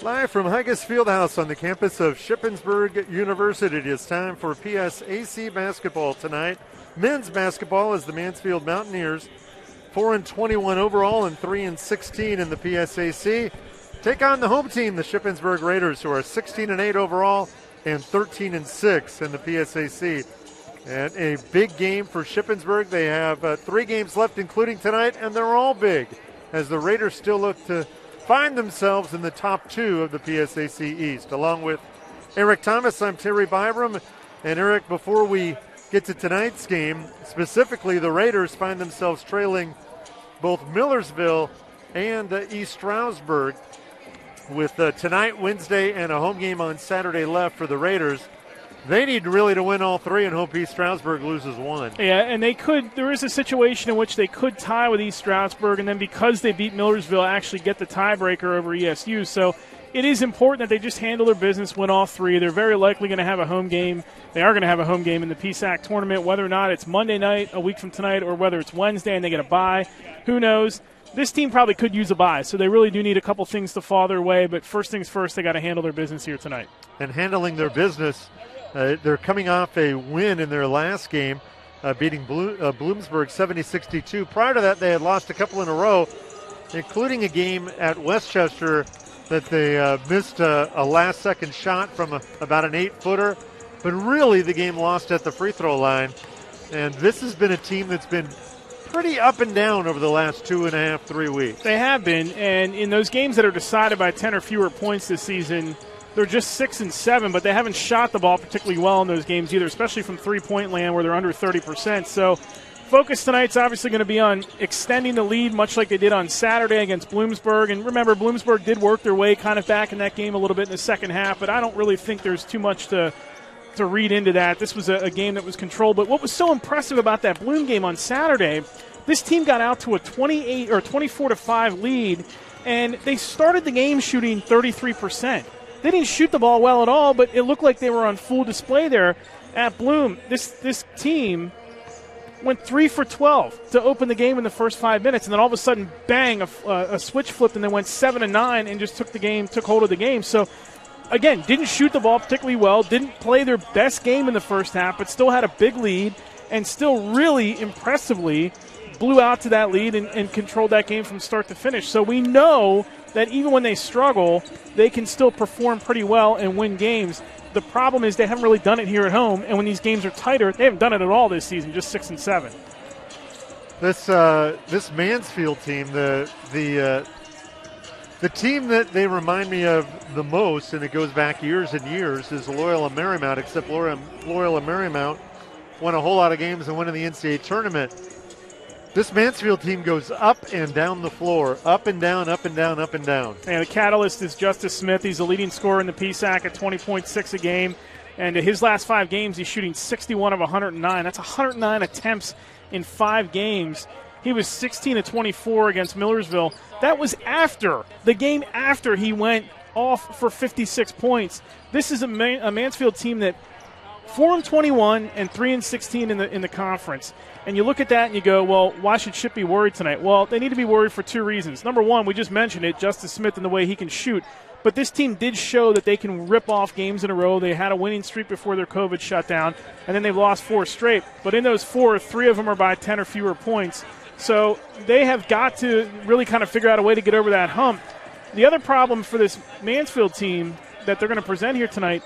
Live from Higas Fieldhouse on the campus of Shippensburg University, it is time for PSAC basketball tonight. Men's basketball is the Mansfield Mountaineers, 4-21 overall and 3-16 in the PSAC. Take on the home team, the Shippensburg Raiders, who are 16-8 overall and 13-6 in the PSAC. And a big game for Shippensburg. They have 3 games left, including tonight, and they're all big, as the Raiders still look to find themselves in the top 2 of the PSAC East. Along with Eric Thomas, I'm Terry Byram. And Eric, before we get to tonight's game, specifically the Raiders find themselves trailing both Millersville and East Stroudsburg, with tonight, Wednesday, and a home game on Saturday left for the Raiders. They need really to win all 3 and hope East Stroudsburg loses 1. Yeah, and they could. There is a situation in which they could tie with East Stroudsburg, and then because they beat Millersville, actually get the tiebreaker over ESU. So it is important that they just handle their business, win all 3. They're very likely going to have a home game. They are going to have a home game in the PSAC tournament, whether or not it's Monday night, a week from tonight, or whether it's Wednesday and they get a bye. Who knows? This team probably could use a bye, so they really do need a couple things to fall their way. But first things first, they got to handle their business here tonight. And handling their business, they're coming off a win in their last game, beating Bloomsburg 70-62. Prior to that, they had lost a couple in a row, including a game at Westchester that they missed a last-second shot from about an 8-footer. But really, the game lost at the free throw line. And this has been a team that's been pretty up and down over the last 2.5, 3 weeks. They have been, and in those games that are decided by 10 or fewer points this season, they're just 6-7, but they haven't shot the ball particularly well in those games either, especially from three-point land where they're under 30%. So focus tonight's obviously going to be on extending the lead, much like they did on Saturday against Bloomsburg. And remember, Bloomsburg did work their way kind of back in that game a little bit in the second half, but I don't really think there's too much to read into that. This was a game that was controlled. But what was so impressive about that Bloom game on Saturday, this team got out to a 28 or 24-5 lead, and they started the game shooting 33%. They didn't shoot the ball well at all, but it looked like they were on full display there at Bloom. This team went 3 for 12 to open the game in the first 5 minutes, and then all of a sudden, bang, a switch flipped, and they went 7-9 and just took hold of the game. So, again, didn't shoot the ball particularly well, didn't play their best game in the first half, but still had a big lead and still really impressively blew out to that lead and controlled that game from start to finish. So we know that even when they struggle, they can still perform pretty well and win games. The problem is they haven't really done it here at home, and when these games are tighter, they haven't done it at all this season, just 6-7. This Mansfield team, the team that they remind me of the most, and it goes back years and years, is Loyola Marymount, except Loyola Marymount won a whole lot of games and went in the NCAA tournament. This Mansfield team goes up and down the floor, up and down, up and down, up and down. And the catalyst is Justice Smith. He's the leading scorer in the PSAC at 20.6 a game. And his last 5 games, he's shooting 61 of 109. That's 109 attempts in 5 games. He was 16-24 against Millersville. That was the game after he went off for 56 points. This is a Mansfield team that 4-21 and 3-16 in the conference. And you look at that and you go, well, why should Ship be worried tonight? Well, they need to be worried for 2 reasons. Number one, we just mentioned it, Justice Smith and the way he can shoot. But this team did show that they can rip off games in a row. They had a winning streak before their COVID shutdown, and then they've lost 4 straight. But in those 4, 3 of them are by 10 or fewer points. So they have got to really kind of figure out a way to get over that hump. The other problem for this Mansfield team that they're going to present here tonight,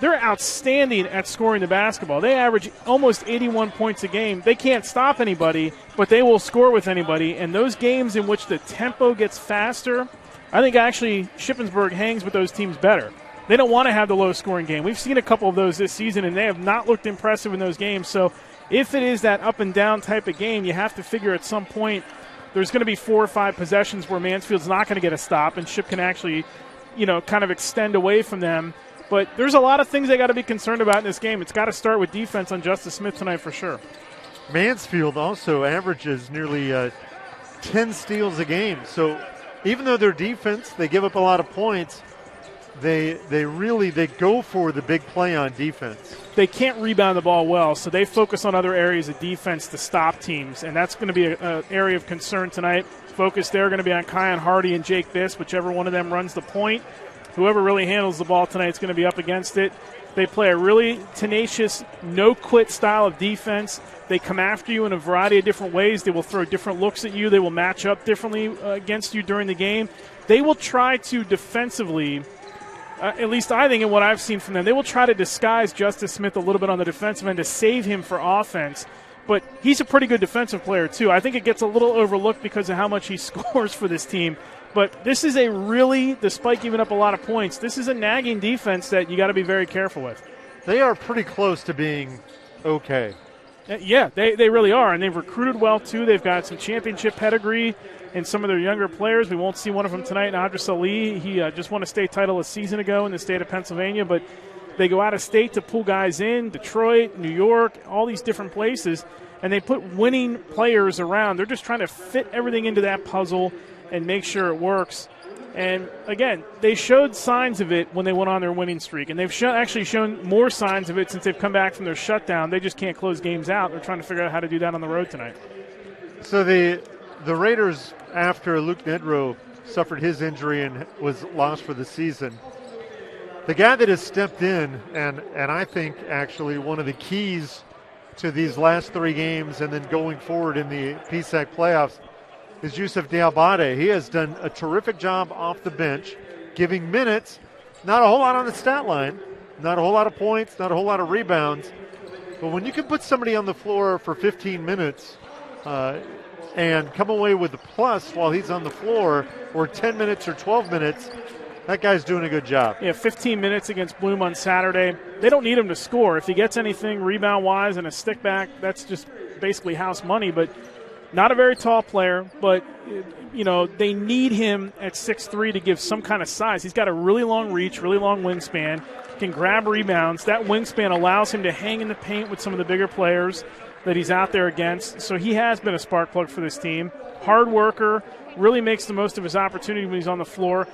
they're outstanding at scoring the basketball. They average almost 81 points a game. They can't stop anybody, but they will score with anybody. And those games in which the tempo gets faster, I think actually Shippensburg hangs with those teams better. They don't want to have the low-scoring game. We've seen a couple of those this season, and they have not looked impressive in those games. So if it is that up-and-down type of game, you have to figure at some point there's going to be 4 or 5 possessions where Mansfield's not going to get a stop, and Ship can actually, kind of extend away from them. But there's a lot of things they got to be concerned about in this game. It's got to start with defense on Justice Smith tonight for sure. Mansfield also averages nearly 10 steals a game. So even though their defense, they give up a lot of points, they go for the big play on defense. They can't rebound the ball well, so they focus on other areas of defense to stop teams, and that's going to be an area of concern tonight. Focus there going to be on Kion Hardy and Jake Biss, whichever one of them runs the point. whoever really handles the ball tonight is going to be up against it. They play a really tenacious, no-quit style of defense. They come after you in a variety of different ways. They will throw different looks at you. They will match up differently against you during the game. They will try to defensively, at least I think in what I've seen from them, they will try to disguise Justice Smith a little bit on the defensive end to save him for offense. But he's a pretty good defensive player, too. I think it gets a little overlooked because of how much he scores for this team. But this is a really, despite giving up a lot of points, this is a nagging defense that you got to be very careful with. They are pretty close to being okay. Yeah, they really are, and they've recruited well, too. They've got some championship pedigree in some of their younger players. We won't see one of them tonight, Nadris Ali. He just won a state title a season ago in the state of Pennsylvania, but they go out of state to pull guys in, Detroit, New York, all these different places, and they put winning players around. They're just trying to fit everything into that puzzle and make sure it works. And, again, they showed signs of it when they went on their winning streak, and they've actually shown more signs of it since they've come back from their shutdown. They just can't close games out. They're trying to figure out how to do that on the road tonight. So the Raiders, after Luke Nedrow suffered his injury and was lost for the season, the guy that has stepped in, and I think actually one of the keys to these last 3 games and then going forward in the PSAC playoffs, is Yusuf Diabate. He has done a terrific job off the bench, giving minutes, not a whole lot on the stat line, not a whole lot of points, not a whole lot of rebounds. But when you can put somebody on the floor for 15 minutes and come away with a plus while he's on the floor, or 10 minutes or 12 minutes, that guy's doing a good job. Yeah, 15 minutes against Bloom on Saturday. They don't need him to score. If he gets anything rebound-wise and a stick back, that's just basically house money. But not a very tall player, but, you know, they need him at 6'3" to give some kind of size. He's got a really long reach, really long wingspan, can grab rebounds. That wingspan allows him to hang in the paint with some of the bigger players that he's out there against. So he has been a spark plug for this team. Hard worker, really makes the most of his opportunity when he's on the floor.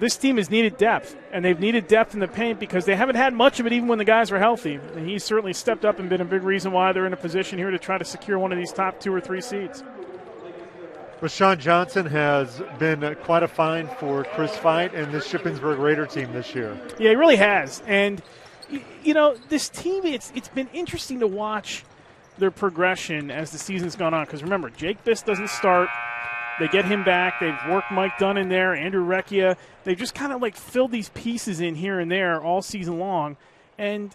This team has needed depth, and they've needed depth in the paint because they haven't had much of it even when the guys were healthy. And he's certainly stepped up and been a big reason why they're in a position here to try to secure one of these top 2 or 3 seeds. Rashawn Johnson has been quite a find for Chris Veit and this Shippensburg Raider team this year. Yeah, he really has. And, you know, this team, it's been interesting to watch their progression as the season's gone on. Because remember, Jake Biss doesn't start. They get him back. They've worked Mike Dunn in there, Andrew Recchia. They've just kind of like filled these pieces in here and there all season long. And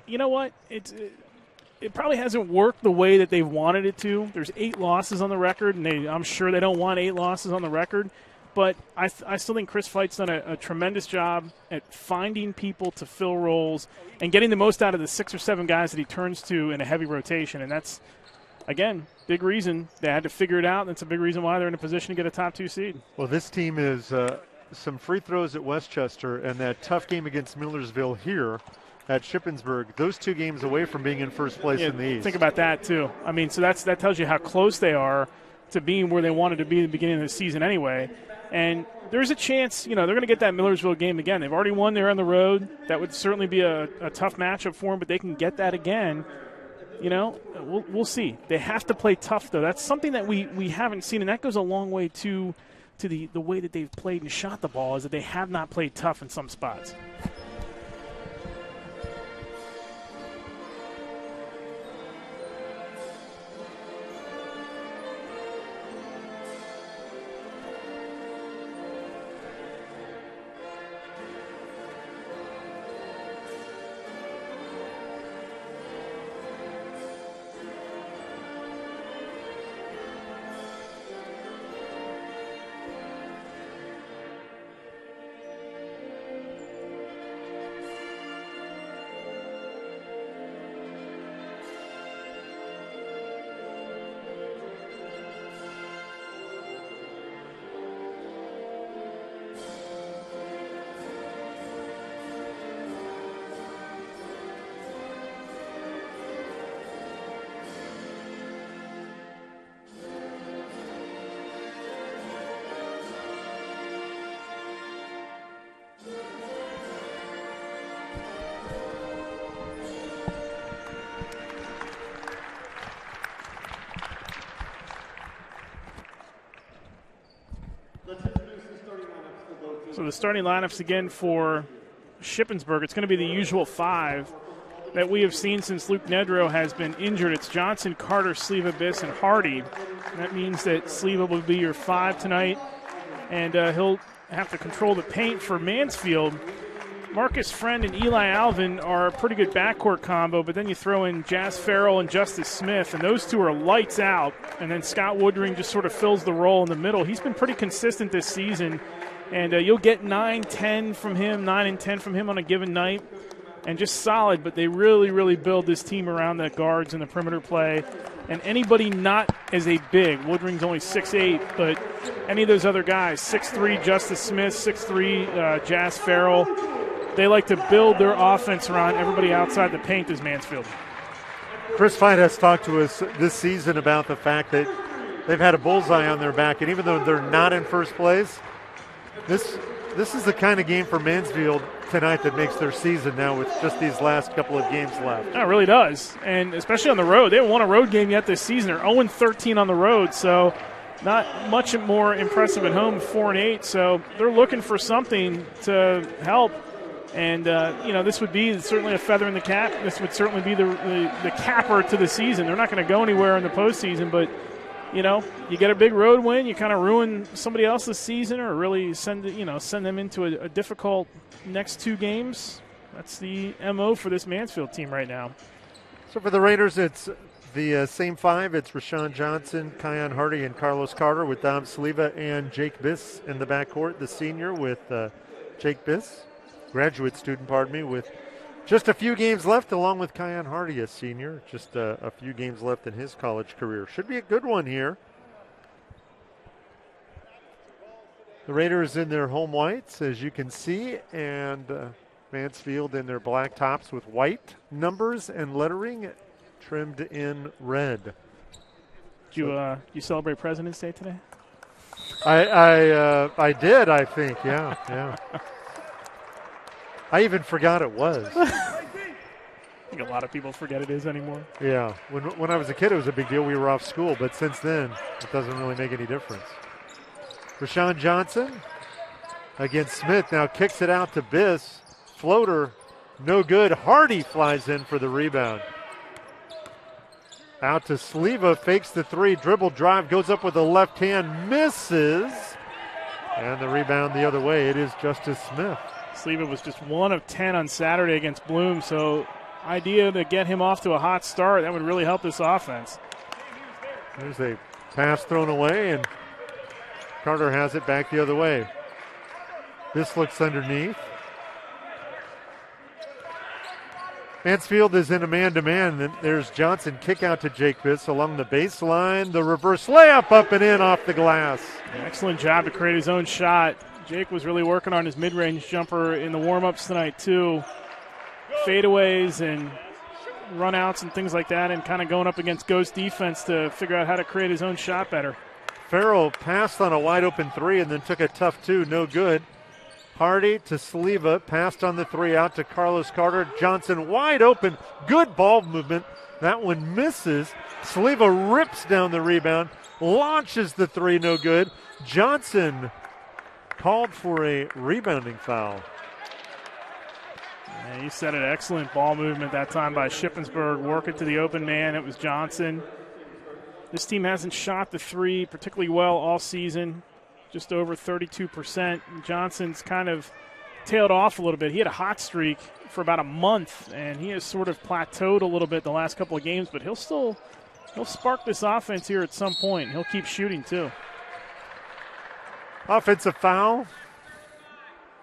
you know what? It probably hasn't worked the way that they've wanted it to. There's 8 losses on the record, and I'm sure they don't want 8 losses on the record. But I still think Chris Veit's done a tremendous job at finding people to fill roles and getting the most out of the 6 or 7 guys that he turns to in a heavy rotation. And that's, again, big reason. They had to figure it out, and it's a big reason why they're in a position to get a top 2 seed. Well, this team is some free throws at Westchester and that tough game against Millersville here at Shippensburg. Those 2 games away from being in first place in the East. Think about that, too. I mean, so that tells you how close they are to being where they wanted to be at the beginning of the season anyway. And there's a chance, you know, they're going to get that Millersville game again. They've already won there on the road. That would certainly be a tough matchup for them, but they can get that again. You know, we'll see. They have to play tough, though. That's something that we haven't seen, and that goes a long way, to the way that they've played and shot the ball, is that they have not played tough in some spots. So the starting lineups again for Shippensburg, it's going to be the usual 5 that we have seen since Luke Nedrow has been injured. It's Johnson, Carter, Sleva, Biss, and Hardy. And that means that Sleva will be your 5 tonight, and he'll have to control the paint for Mansfield. Marcus Friend and Eli Alvin are a pretty good backcourt combo, but then you throw in Jazz Farrell and Justice Smith, and those two are lights out. And then Scott Woodring just sort of fills the role in the middle. He's been pretty consistent this season, and you'll get 9 and 10 from him on a given night, and just solid. But they really, really build this team around the guards and the perimeter play. And anybody not as a big, Woodring's only 6'8", but any of those other guys, 6'3", Justice Smith, 6'3", Jazz Farrell, they like to build their offense around everybody outside the paint as Mansfield. Chris Fight has talked to us this season about the fact that they've had a bullseye on their back, and even though they're not in first place, this is the kind of game for Mansfield tonight that makes their season now with just these last couple of games left. Yeah, it really does, and especially on the road. They haven't won a road game yet this season. They're 0-13 on the road, so not much more impressive at home, 4-8. So they're looking for something to help. And, this would be certainly a feather in the cap. This would certainly be the capper to the season. They're not going to go anywhere in the postseason, but, you get a big road win, you kind of ruin somebody else's season or really send them into a difficult next 2 games. That's the MO for this Mansfield team right now. So for the Raiders, it's the same 5. It's Rashawn Johnson, Kion Hardy, and Carlos Carter with Dom Sleva and Jake Biss in the backcourt. The senior with Jake Biss. Graduate student, with just a few games left, along with Kion Hardy, a senior. Just a few games left in his college career. Should be a good one here. The Raiders in their home whites, as you can see, and Mansfield in their black tops with white numbers and lettering trimmed in red. Did you celebrate President's Day today? I did, I think, yeah. I even forgot it was. I think a lot of people forget it is anymore. Yeah. When I was a kid, it was a big deal. We were off school. But since then, it doesn't really make any difference. Rashawn Johnson against Smith. Now kicks it out to Biss. Floater, no good. Hardy flies in for the rebound. Out to Sleva. Fakes the 3. Dribble drive. Goes up with the left hand. Misses. And the rebound the other way. It is Justice Smith. Sleva was just 1 of 10 on Saturday against Bloom, so idea to get him off to a hot start, that would really help this offense. There's a pass thrown away, and Carter has it back the other way. This looks underneath. Mansfield is in a man-to-man, and there's Johnson kick out to Jake Biss along the baseline. The reverse layup up and in off the glass. Excellent job to create his own shot. Jake was really working on his mid-range jumper in the warm-ups tonight, too. Fadeaways and run-outs and things like that, and kind of going up against Ghost defense to figure out how to create his own shot better. Farrell passed on a wide-open 3 and then took a tough 2, no good. Hardy to Sleva, passed on the 3 out to Carlos Carter. Johnson wide open, good ball movement. That one misses. Sleva rips down the rebound, launches the 3, no good. Johnson called for a rebounding foul. Yeah, you said it. Excellent ball movement that time by Shippensburg. Work it to the open man. It was Johnson. This team hasn't shot the 3 particularly well all season, just over 32%. Johnson's kind of tailed off a little bit. He had a hot streak for about a month, and he has sort of plateaued a little bit the last couple of games, but he'll spark this offense here at some point. He'll keep shooting, too. Offensive foul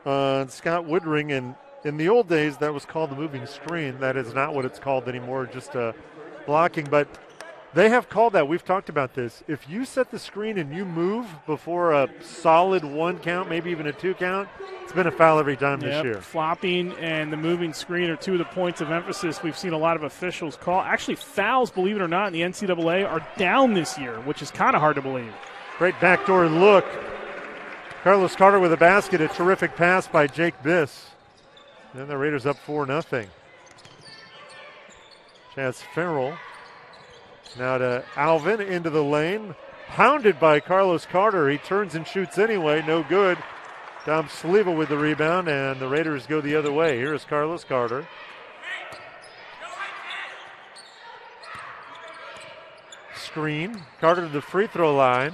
on Scott Woodring, and in the old days that was called the moving screen. That is not what it's called anymore, just blocking. But they have called that. We've talked about this. If you set the screen and you move before a solid 1 count, maybe even a 2 count, it's been a foul every time this year. Flopping and the moving screen are 2 of the points of emphasis we've seen a lot of officials call. Actually, fouls, believe it or not, in the NCAA are down this year, which is kind of hard to believe. Great backdoor look. Carlos Carter with a basket, a terrific pass by Jake Biss. Then the Raiders up 4-0. Chaz Farrell now to Alvin into the lane. Pounded by Carlos Carter. He turns and shoots anyway, no good. Dom Sliva with the rebound, and the Raiders go the other way. Here's Carlos Carter. Screen. Carter to the free throw line.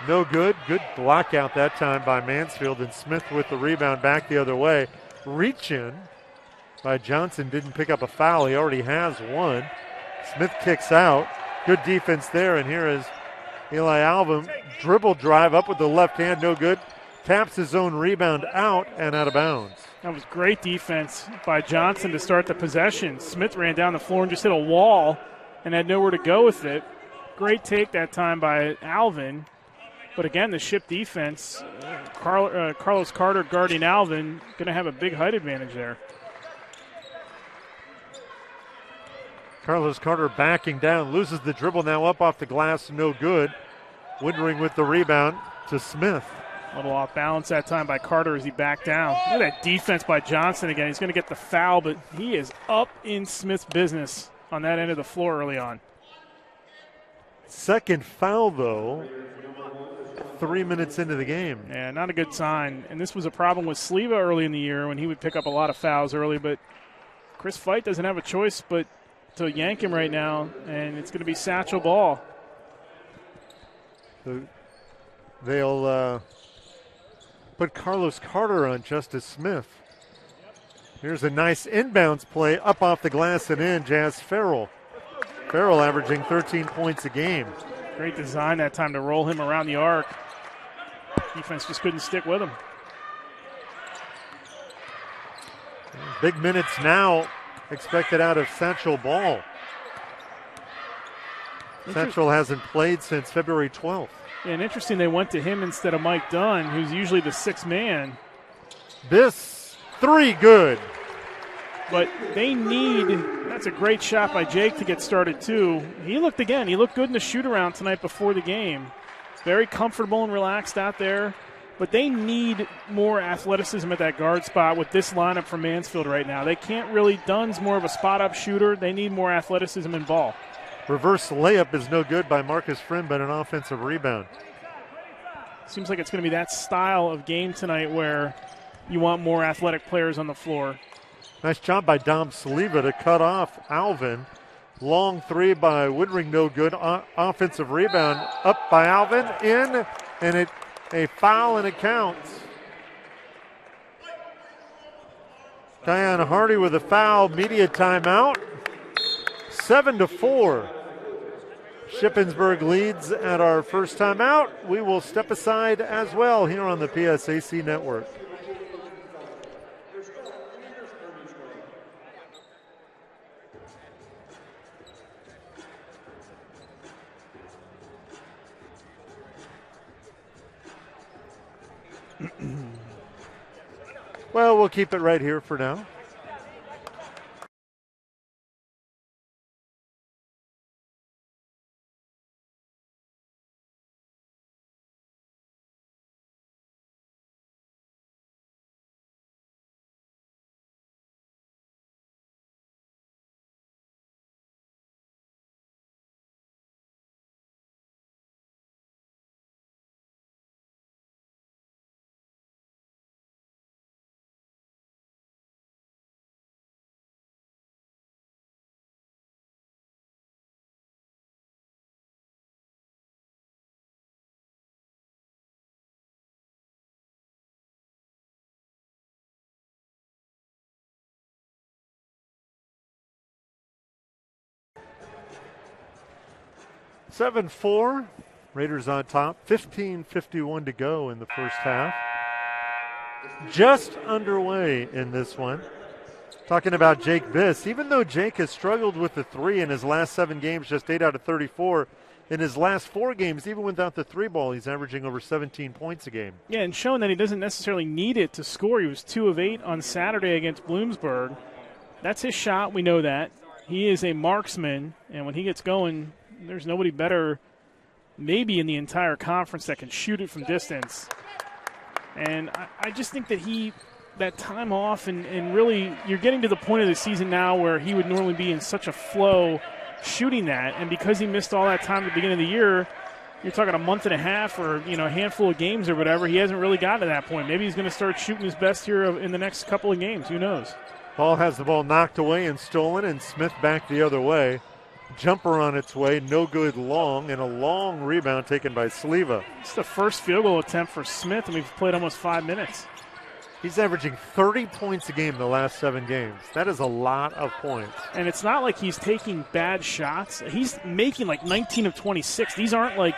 No good. Good block out that time by Mansfield, and Smith with the rebound back the other way. Reach in by Johnson. Didn't pick up a foul. He already has one. Smith kicks out. Good defense there, and here is Eli Alvin. Dribble drive up with the left hand. No good. Taps his own rebound out and out of bounds. That was great defense by Johnson to start the possession. Smith ran down the floor and just hit a wall and had nowhere to go with it. Great take that time by Alvin. But again, the Ship defense, Carlos Carter guarding Alvin, going to have a big height advantage there. Carlos Carter backing down, loses the dribble now up off the glass, no good. Wintering with the rebound to Smith. A little off balance that time by Carter as he backed down. Look at that defense by Johnson again. He's going to get the foul, but he is up in Smith's business on that end of the floor early on. Second foul, though, 3 minutes into the game. Yeah, not a good sign. And this was a problem with Sliva early in the year when he would pick up a lot of fouls early, but Chris Veit doesn't have a choice but to yank him right now, and it's going to be Satchel Ball. So they'll put Carlos Carter on Justice Smith. Here's a nice inbounds play up off the glass and in. Jazz Farrell. Farrell averaging 13 points a game. Great design that time to roll him around the arc. Defense just couldn't stick with him. Big minutes now expected out of Satchel Ball. Satchel hasn't played since February 12th. Yeah, and interesting they went to him instead of Mike Dunn, who's usually the sixth man. This three good. But they need, that's a great shot by Jake to get started too. He looked good in the shoot around tonight before the game. Very comfortable and relaxed out there. But they need more athleticism at that guard spot with this lineup from Mansfield right now. They can't really, Dunn's more of a spot-up shooter. They need more athleticism and ball. Reverse layup is no good by Marcus Friend, but an offensive rebound. Seems like it's going to be that style of game tonight where you want more athletic players on the floor. Nice job by Dom Saliba to cut off Alvin. Long three by Woodring, no good. Offensive rebound up by Alvin, in, and a foul and it counts. Diana Hardy with a foul, media timeout. 7-4. Shippensburg leads at our first timeout. We will step aside as well here on the PSAC network. Well, we'll keep it right here for now. (7-4). Raiders on top. 15:51 to go in the first half. Just underway in this one. Talking about Jake Biss. Even though Jake has struggled with the three in his last 7 games, just 8 out of 34, in his last 4 games, even without the three ball, he's averaging over 17 points a game. Yeah, and showing that he doesn't necessarily need it to score. He was 2 of 8 on Saturday against Bloomsburg. That's his shot. We know that. He is a marksman, and when he gets going, there's nobody better maybe in the entire conference that can shoot it from distance. And I just think that that time off and really you're getting to the point of the season now where he would normally be in such a flow shooting that. And because he missed all that time at the beginning of the year, you're talking a month and a half or, a handful of games or whatever. He hasn't really gotten to that point. Maybe he's going to start shooting his best here in the next couple of games. Who knows? Paul has the ball knocked away and stolen, and Smith back the other way. Jumper on its way, no good long, and a long rebound taken by Sleva. It's the first field goal attempt for Smith, and we've played almost 5 minutes. He's averaging 30 points a game the last 7 games. That is a lot of points. And it's not like he's taking bad shots. He's making like 19 of 26. These aren't like,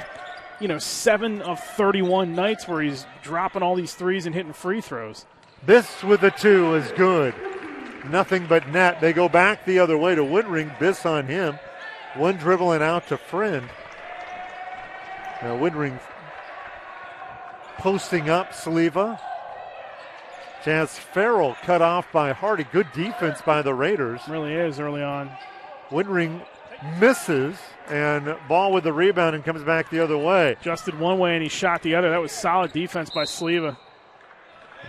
7 of 31 nights where he's dropping all these threes and hitting free throws. Biss with the 2 is good. Nothing but net. They go back the other way to Woodring. Biss on him. One dribbling out to Friend. Now Woodring posting up Sleva. Jazz Farrell cut off by Hardy. Good defense by the Raiders. Really is early on. Woodring misses, and ball with the rebound and comes back the other way. Adjusted one way and he shot the other. That was solid defense by Sleva.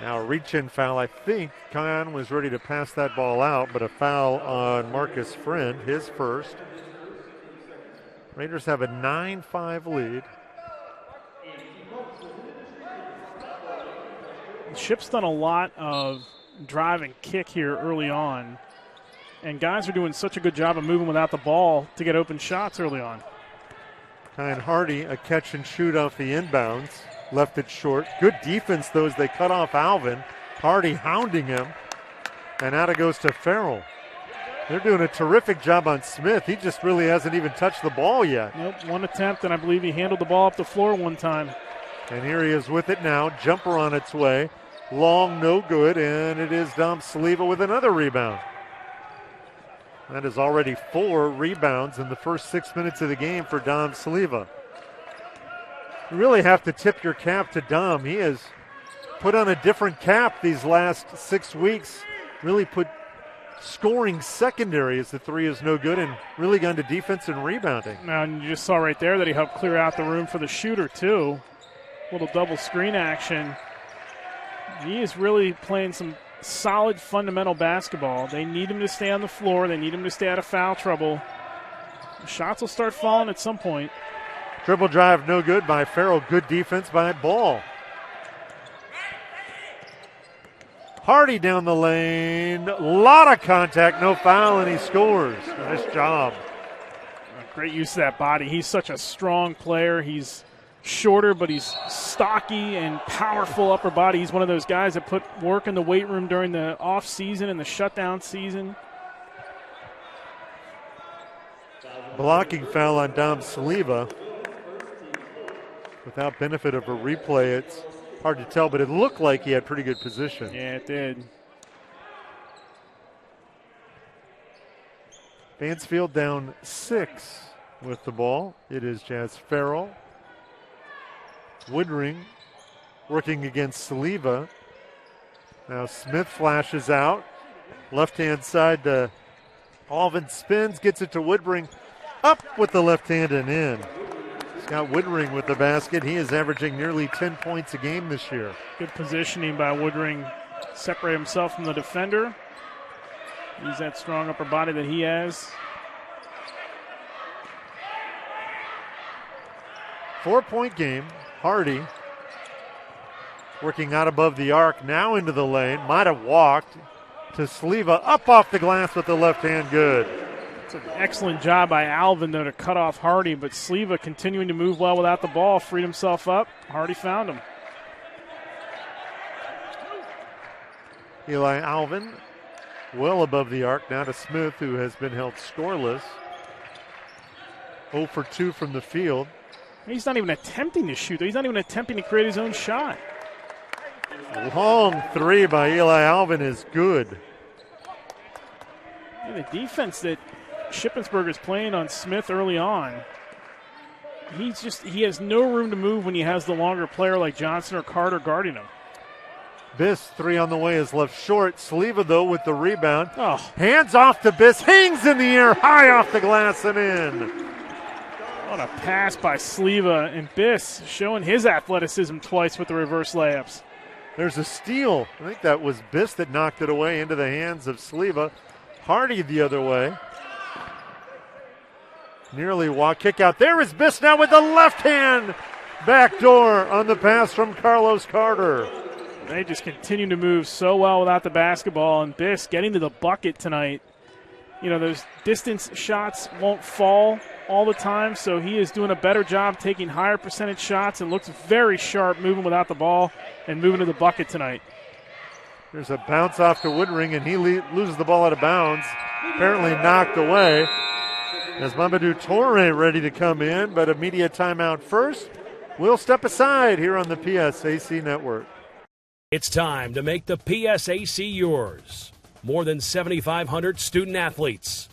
Now a reach-in foul. I think Khan was ready to pass that ball out, but a foul on Marcus Friend, his first. Raiders have a 9-5 lead. Ship's done a lot of drive and kick here early on, and guys are doing such a good job of moving without the ball to get open shots early on. Kyle Hardy, a catch and shoot off the inbounds, left it short. Good defense, though, as they cut off Alvin. Hardy hounding him, and out it goes to Farrell. They're doing a terrific job on Smith. He just really hasn't even touched the ball yet. Nope, one attempt, and I believe he handled the ball up the floor one time. And here he is with it now. Jumper on its way. Long, no good, and it is Dom Sleva with another rebound. That is already 4 rebounds in the first 6 minutes of the game for Dom Sleva. You really have to tip your cap to Dom. He has put on a different cap these last 6 weeks. Really put scoring secondary as the 3 is no good, and really gone to defense and rebounding. Now, and you just saw right there that he helped clear out the room for the shooter, too. Little double screen action. He is really playing some solid fundamental basketball. They need him to stay on the floor. They need him to stay out of foul trouble. The shots will start falling at some point. Dribble drive no good by Farrell. Good defense by Ball. Hardy down the lane. A lot of contact, no foul, and he scores. Nice job. Great use of that body. He's such a strong player. He's shorter, but he's stocky and powerful upper body. He's one of those guys that put work in the weight room during the off season and the shutdown season. Blocking foul on Dom Sleva. Without benefit of a replay, it's hard to tell, but it looked like he had pretty good position. Yeah, it did. Mansfield down 6 with the ball. It is Jazz Farrell. Woodring working against Sleva. Now Smith flashes out. Left-hand side to Alvin, spins, gets it to Woodring. Up with the left hand and in. Scott Woodring with the basket. He is averaging nearly 10 points a game this year. Good positioning by Woodring. Separate himself from the defender. Use that strong upper body that he has. 4-point game. Hardy working out above the arc, now into the lane. Might have walked to Sleva. Up off the glass with the left hand, good. It's an excellent job by Alvin, though, to cut off Hardy, but Sleva continuing to move well without the ball, freed himself up. Hardy found him. Eli Alvin well above the arc, now to Smith, who has been held scoreless. 0 for 2 from the field. He's not even attempting to shoot. He's not even attempting to create his own shot. Long 3 by Eli Alvin is good. Yeah, the defense that Shippensburg is playing on Smith early on, he has no room to move when he has the longer player like Johnson or Carter guarding him. Biss 3 on the way is left short. Sleva, though, with the rebound. Oh. Hands off to Biss. Hangs in the air, high off the glass and in. What a pass by Sleva, and Biss showing his athleticism twice with the reverse layups. There's a steal. I think that was Biss that knocked it away into the hands of Sleva. Hardy the other way. Nearly walk. Kick out. There is Biss now with the left hand. Backdoor on the pass from Carlos Carter. They just continue to move so well without the basketball, and Biss getting to the bucket tonight. You know, those distance shots won't fall all the time, so he is doing a better job taking higher percentage shots and looks very sharp moving without the ball and moving to the bucket tonight. There's a bounce off to Woodring, and he loses the ball out of bounds. Apparently knocked away. As Mamadou Toure ready to come in, but a media timeout first. We'll step aside here on the PSAC Network. It's time to make the PSAC yours. More than 7,500 student athletes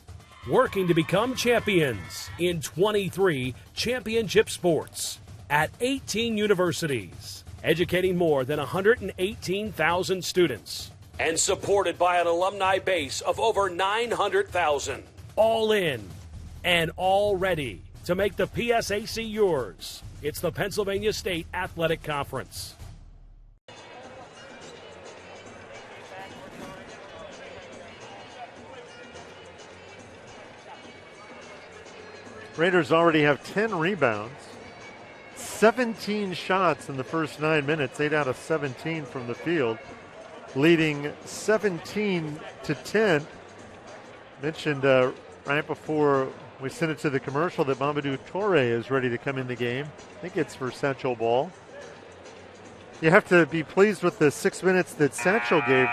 working to become champions in 23 championship sports at 18 universities, educating more than 118,000 students, and supported by an alumni base of over 900,000. All in and all ready to make the PSAC yours. It's the Pennsylvania State Athletic Conference. Raiders already have 10 rebounds, 17 shots in the first 9 minutes, 8 out of 17 from the field, leading 17-10. Mentioned right before we sent it to the commercial that Mamadou Toure is ready to come in the game. I think it's for Satchel Ball. You have to be pleased with the 6 minutes that Satchel gave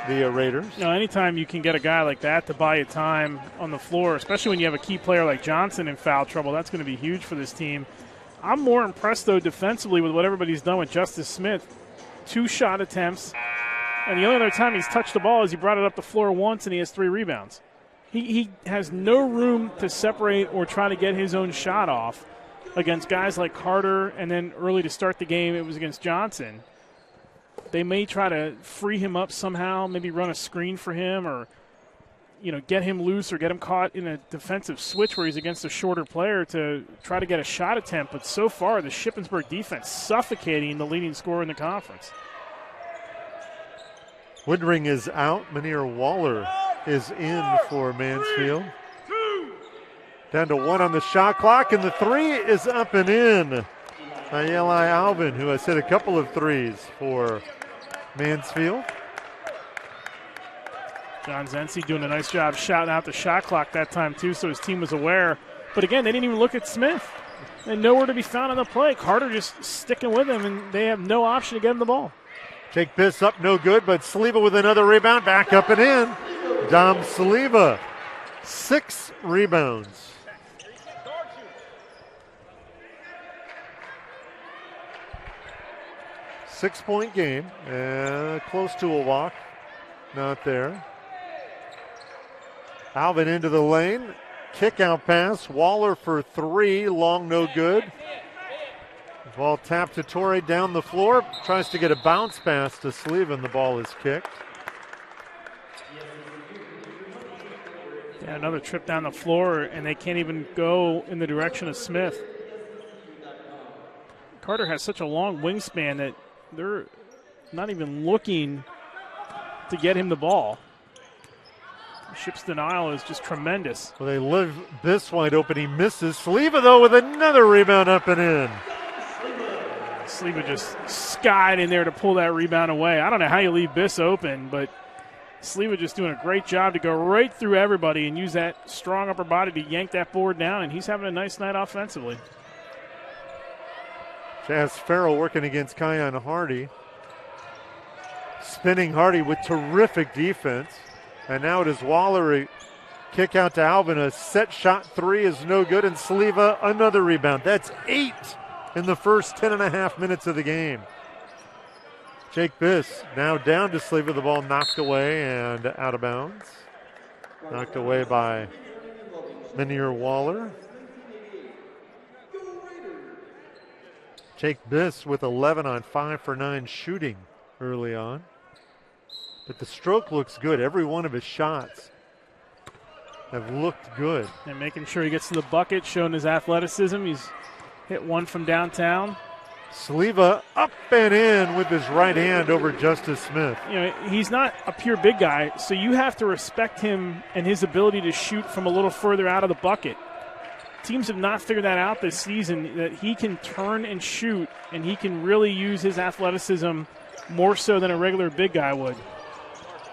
the Raiders. You know, anytime you can get a guy like that to buy you time on the floor, especially when you have a key player like Johnson in foul trouble, that's going to be huge for this team. I'm more impressed, though, defensively with what everybody's done with Justice Smith. 2 shot attempts, and the only other time he's touched the ball is he brought it up the floor once, and he has 3 rebounds. He has no room to separate or try to get his own shot off against guys like Carter, and then early to start the game it was against Johnson. They may try to free him up somehow, maybe run a screen for him or, you know, get him loose or get him caught in a defensive switch where he's against a shorter player to try to get a shot attempt. But so far, the Shippensburg defense suffocating the leading scorer in the conference. Woodring is out. Menier Waller is in for Mansfield. Down to 1 on the shot clock, and the 3 is up and in by Eli Alvin, who has hit a couple of threes for Mansfield. John Zensi doing a nice job shouting out the shot clock that time, too, so his team was aware. But again, they didn't even look at Smith. And nowhere to be found on the play. Carter just sticking with him, and they have no option to get him the ball. Jake Biss up, no good, but Saliva with another rebound, back up and in. Dom Saliva, 6 rebounds. Six-point game, close to a walk, not there. Alvin into the lane, kick out pass, Waller for 3, long no good. Ball tapped to Torrey down the floor, tries to get a bounce pass to Sleeve, and the ball is kicked. Yeah, another trip down the floor, and they can't even go in the direction of Smith. Carter has such a long wingspan that they're not even looking to get him the ball. Ship's denial is just tremendous. Well, they leave this wide open. He misses. Saliva, though, with another rebound up and in. Saliva just skied in there to pull that rebound away. I don't know how you leave Biss open, but Saliva just doing a great job to go right through everybody and use that strong upper body to yank that board down, and he's having a nice night offensively. Chaz Farrell working against Kion Hardy. Spinning Hardy with terrific defense. And now it is Waller. A kick out to Alvin. A set shot 3 is no good. And Saliva, another rebound. That's 8 in the first 10.5 minutes of the game. Jake Biss now down to Saliva. The ball knocked away and out of bounds. Knocked away by Menier Waller. Jake Biss with 11 on 5 for 9 shooting early on. But the stroke looks good. Every one of his shots have looked good. And making sure he gets to the bucket, showing his athleticism. He's hit one from downtown. Saliva up and in with his right hand over Justice Smith. You know, he's not a pure big guy, so you have to respect him and his ability to shoot from a little further out of the bucket. Teams have not figured that out this season, that he can turn and shoot, and he can really use his athleticism more so than a regular big guy would.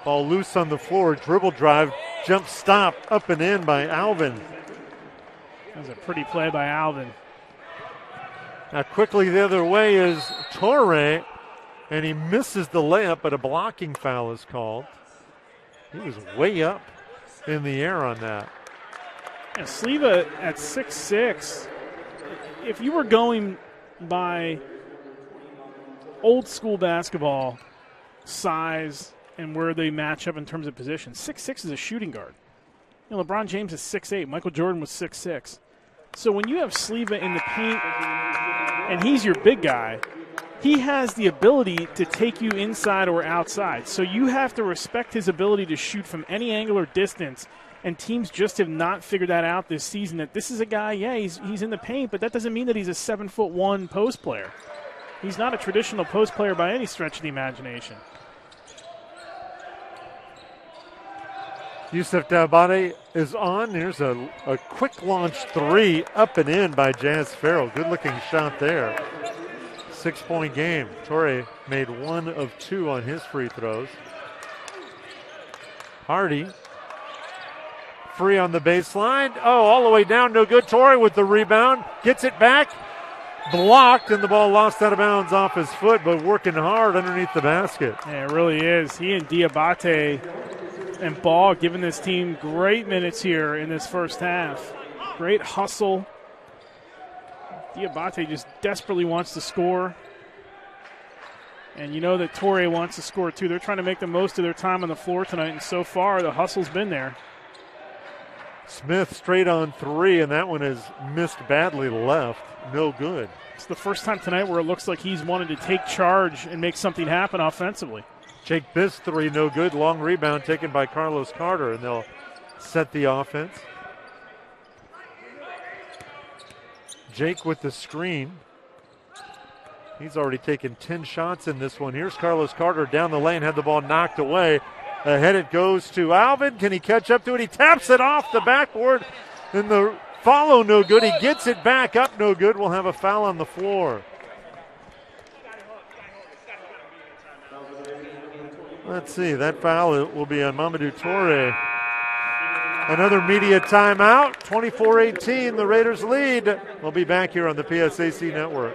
Ball loose on the floor, dribble drive, jump stop, up and in by Alvin. That was a pretty play by Alvin. Now quickly the other way is Torre, and he misses the layup, but a blocking foul is called. He was way up in the air on that. Yeah, Sleva at 6'6", if you were going by old school basketball size and where they match up in terms of position, 6'6" is a shooting guard. You know, LeBron James is 6'8", Michael Jordan was 6'6". So when you have Sleva in the paint and he's your big guy, he has the ability to take you inside or outside. So you have to respect his ability to shoot from any angle or distance, and teams just have not figured that out this season, that this is a guy, yeah, he's in the paint, but that doesn't mean that he's a 7'1" post player. He's not a traditional post player by any stretch of the imagination. Yusuf Diabate is on. Here's a quick launch three, up and in by Jazz Farrell. Good looking shot there. 6-point game. Torre made 1 of 2 on his free throws. Hardy free on the baseline. Oh, all the way down, no good. Torre with the rebound, gets it back, blocked, and the ball lost out of bounds off his foot, but working hard underneath the basket. Yeah, it really is. He and Diabate and Ball giving this team great minutes here in this first half. Great hustle. Diabate just desperately wants to score. And you know that Torre wants to score too. They're trying to make the most of their time on the floor tonight, and so far the hustle's been there. Smith straight on three, and that one is missed badly left. No good. It's the first time tonight where it looks like he's wanted to take charge and make something happen offensively. Jake Biss three, no good. Long rebound taken by Carlos Carter, and they'll set the offense. Jake with the screen. He's already taken 10 shots in this one. Here's Carlos Carter down the lane, had the ball knocked away. Ahead it goes to Alvin. Can he catch up to it? He taps it off the backboard. And the follow, no good. He gets it back up, no good. We'll have a foul on the floor. Let's see, that foul will be on Mamadou Torre. Another media timeout, 24-18, the Raiders lead. We'll be back here on the PSAC Network.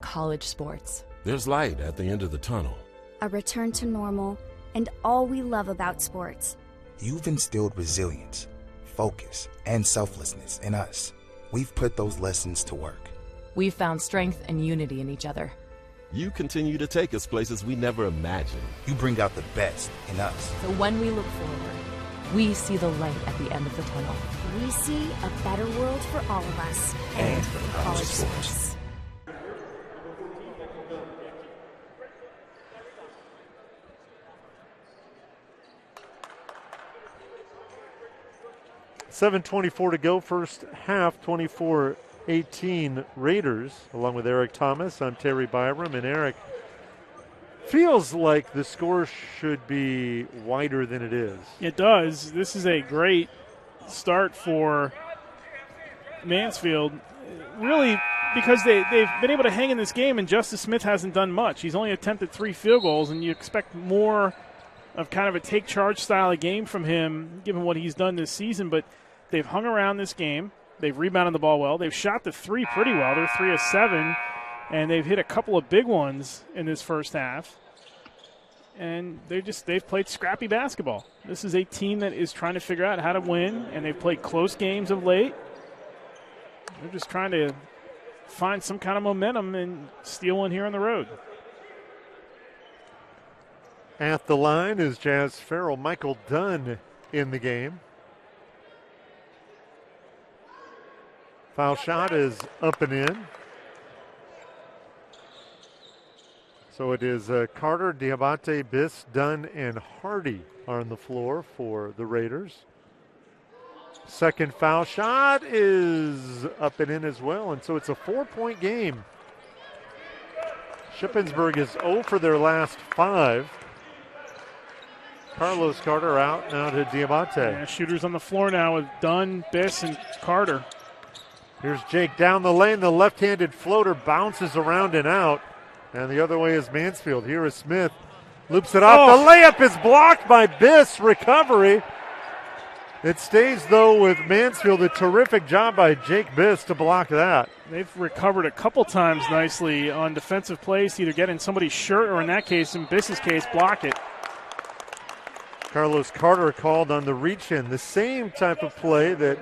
College sports. There's light at the end of the tunnel. A return to normal, and all we love about sports. You've instilled resilience, focus, and selflessness in us. We've put those lessons to work. We've found strength and unity in each other. You continue to take us places we never imagined. You bring out the best in us. So when we look forward, we see the light at the end of the tunnel. We see a better world for all of us. And for college sports. $7:24 to go, first half, 24-18 Raiders. Along with Eric Thomas, I'm Terry Byram, and Eric, feels like the score should be wider than it is. It does. This is a great start for Mansfield, really, because they've been able to hang in this game, and Justice Smith hasn't done much. He's only attempted 3 field goals, and you expect more of kind of a take-charge style of game from him, given what he's done this season, but they've hung around this game. They've rebounded the ball well. They've shot the three pretty well. They're 3 of 7, and they've hit a couple of big ones in this first half. And they've played scrappy basketball. This is a team that is trying to figure out how to win, and they've played close games of late. They're just trying to find some kind of momentum and steal one here on the road. At the line is Jazz Farrell. Michael Dunn in the game. Foul shot is up and in. So it is Carter, Diabate, Biss, Dunn, and Hardy are on the floor for the Raiders. Second foul shot is up and in as well, and so it's a 4-point game. Shippensburg is 0 for their last 5. Carlos Carter out now to Diabate. Yeah, shooters on the floor now with Dunn, Biss, and Carter. Here's Jake down the lane. The left-handed floater bounces around and out. And the other way is Mansfield. Here is Smith. Loops it off. The layup is blocked by Biss. Recovery. It stays, though, with Mansfield. A terrific job by Jake Biss to block that. They've recovered a couple times nicely on defensive plays, either get in somebody's shirt or, in that case, in Biss's case, block it. Carlos Carter called on the reach-in, the same type of play that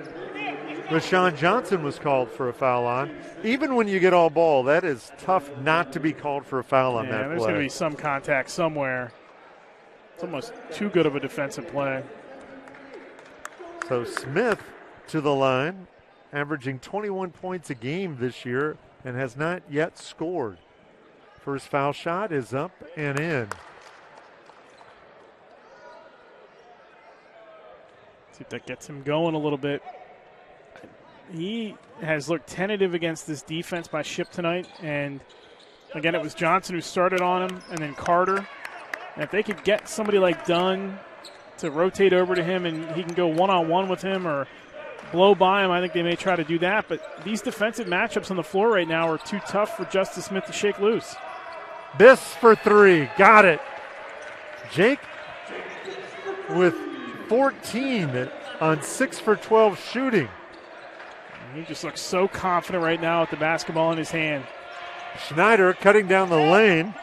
Rashawn Johnson was called for a foul on. Even when you get all ball, that is tough not to be called for a foul on that play. There's going to be some contact somewhere. It's almost too good of a defensive play. So Smith to the line, averaging 21 points a game this year and has not yet scored. First foul shot is up and in. See if that gets him going a little bit. He has looked tentative against this defense by Ship tonight, and again, it was Johnson who started on him, and then Carter. And if they could get somebody like Dunn to rotate over to him and he can go one-on-one with him or blow by him, I think they may try to do that. But these defensive matchups on the floor right now are too tough for Justice Smith to shake loose. Biss for three. Got it. Jake with 14 on 6 for 12 shooting. He just looks so confident right now with the basketball in his hand. Schneider cutting down the lane.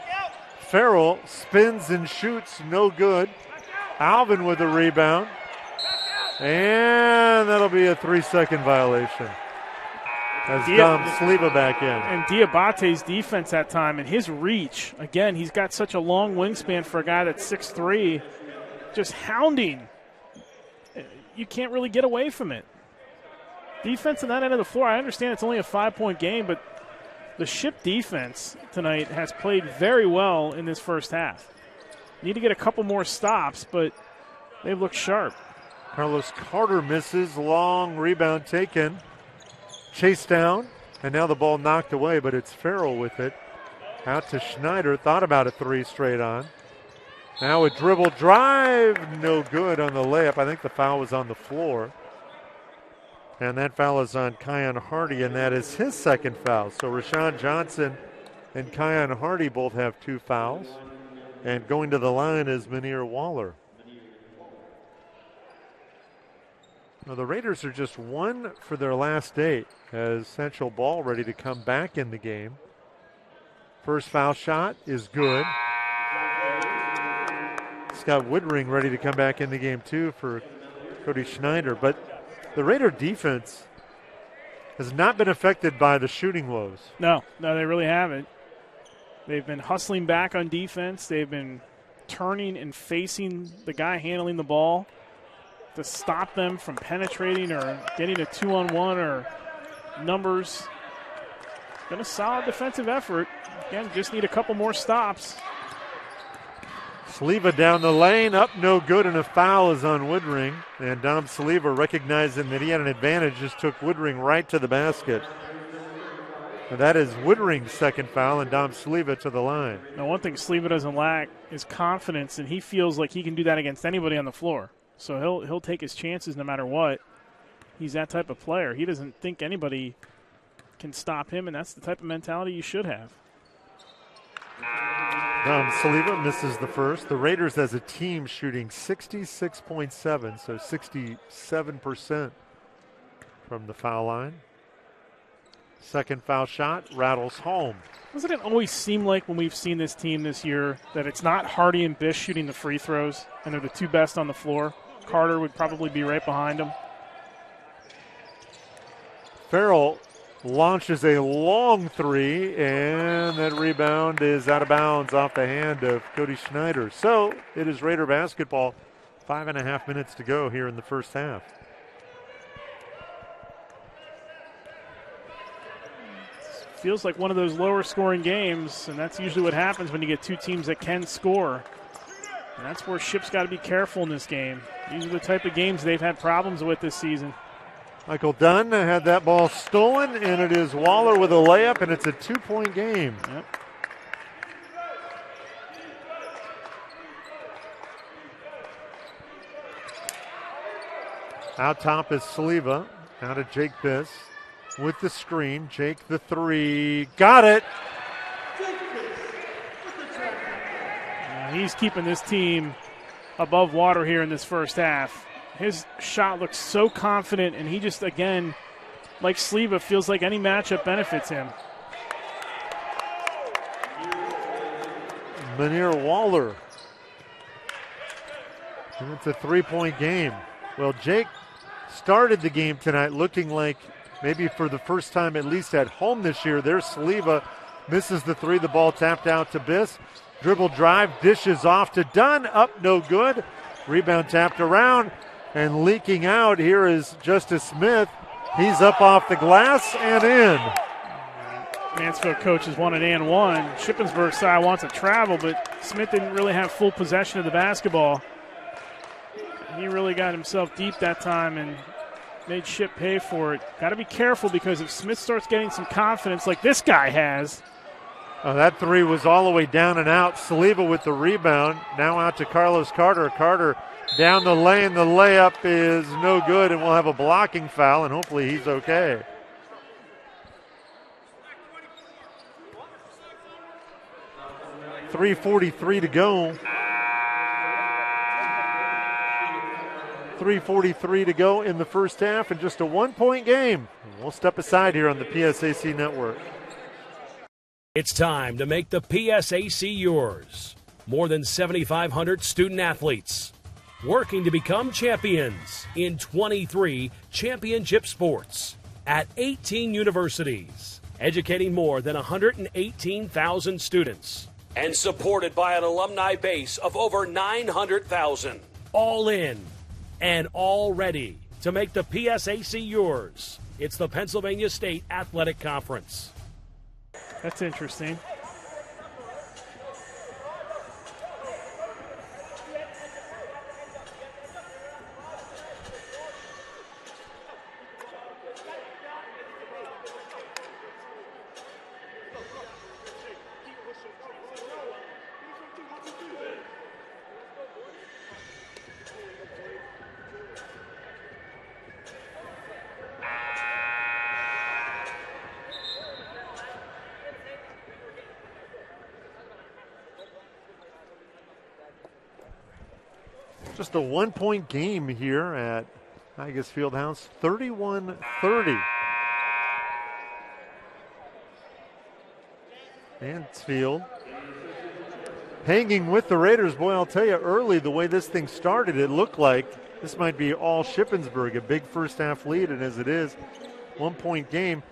Farrell spins and shoots, no good. Alvin with a rebound. And that'll be a 3-second violation. As Dom Sleva back in. And Diabate's defense that time and his reach. Again, he's got such a long wingspan for a guy that's 6'3", just hounding. You can't really get away from it. Defense on that end of the floor, I understand it's only a 5-point game, but the Ship defense tonight has played very well in this first half. Need to get a couple more stops, but they've looked sharp. Carlos Carter misses. Long rebound taken. Chase down, and now the ball knocked away, but it's Farrell with it. Out to Schneider. Thought about a three straight on. Now a dribble drive. No good on the layup. I think the foul was on the floor. And that foul is on Kion Hardy, and that is his second foul. So Rashawn Johnson and Kion Hardy both have 2 fouls. And going to the line is Munir Waller. Now the Raiders are just 1 for their last 8 as Central Ball ready to come back in the game. First foul shot is good. Scott Woodring ready to come back in the game too for Cody Schneider. But the Raider defense has not been affected by the shooting woes. No, they really haven't. They've been hustling back on defense. They've been turning and facing the guy handling the ball to stop them from penetrating or getting a 2-on-1 or numbers. Been a solid defensive effort. Again, just need a couple more stops. Sleva down the lane, up no good, and a foul is on Woodring. And Dom Sleva, recognizing that he had an advantage, just took Woodring right to the basket. And that is Woodring's second foul, and Dom Sleva to the line. Now, one thing Sleva doesn't lack is confidence, and he feels like he can do that against anybody on the floor. So he'll take his chances no matter what. He's that type of player. He doesn't think anybody can stop him, and that's the type of mentality you should have. Dom Sleva misses the first. The Raiders as a team shooting 66.7, so 67% from the foul line. Second foul shot rattles home. Doesn't it always seem like when we've seen this team this year that it's not Hardy and Bish shooting the free throws, and they're the 2 best on the floor? Carter would probably be right behind them. Farrell launches a long three, and that rebound is out of bounds off the hand of Cody Schneider. So it is Raider basketball. 5.5 minutes to go here in the first half. Feels like one of those lower scoring games, and that's usually what happens when you get 2 teams that can score. And that's where Ship's got to be careful in this game. These are the type of games they've had problems with this season. Michael Dunn had that ball stolen, and it is Waller with a layup, and it's a 2-point game. Yep. Out top is Sleva. Out of Jake Biss. with the screen. Jake the three. Got it. He's keeping this team above water here in this first half. His shot looks so confident, and he just, again, like Sleva, feels like any matchup benefits him. Manir Waller. And it's a three-point game. Well, Jake started the game tonight looking like maybe for the first time at least at home this year. There's Sleva, misses the three. The ball tapped out to Biss. Dribble drive, dishes off to Dunn. Up, no good. Rebound tapped around and leaking out. Here is Justice Smith. He's up off the glass and in. Mansfield coaches want an and one. Shippensburg side wants a travel, but Smith didn't really have full possession of the basketball. He really got himself deep that time and made Ship pay for it. Got to be careful because if Smith starts getting some confidence like this guy has. That three was all the way down and out. Sleva with the rebound. Now out to Carlos Carter. Carter down the lane. The layup is no good, and we'll have a blocking foul, and hopefully he's okay. .343 to go. 3:43 to go in the first half, and just a one-point game. We'll step aside here on the PSAC network. It's time to make the PSAC yours. More than 7,500 student athletes working to become champions in 23 championship sports at 18 universities, educating more than 118,000 students, and supported by an alumni base of over 900,000. All in and all ready to make the PSAC yours. It's the Pennsylvania State Athletic Conference. That's interesting. Just a one-point game here at Igus Fieldhouse, 31-30. Mansfield hanging with the Raiders. Boy, I'll tell you, early the way this thing started, it looked like this might be all Shippensburg, a big first-half lead, and as it is, one-point game.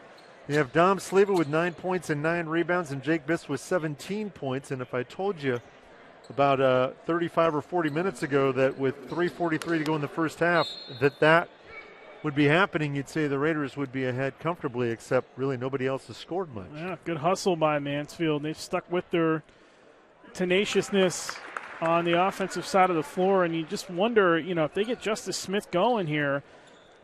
You have Dom Sleva with 9 points and 9 rebounds, and Jake Biss with 17 points, and if I told you about 35 or 40 minutes ago that with 3:43 to go in the first half that would be happening, you'd say the Raiders would be ahead comfortably, except really nobody else has scored much. Yeah, good hustle by Mansfield. They've stuck with their tenaciousness on the offensive side of the floor, and you just wonder, if they get Justice Smith going here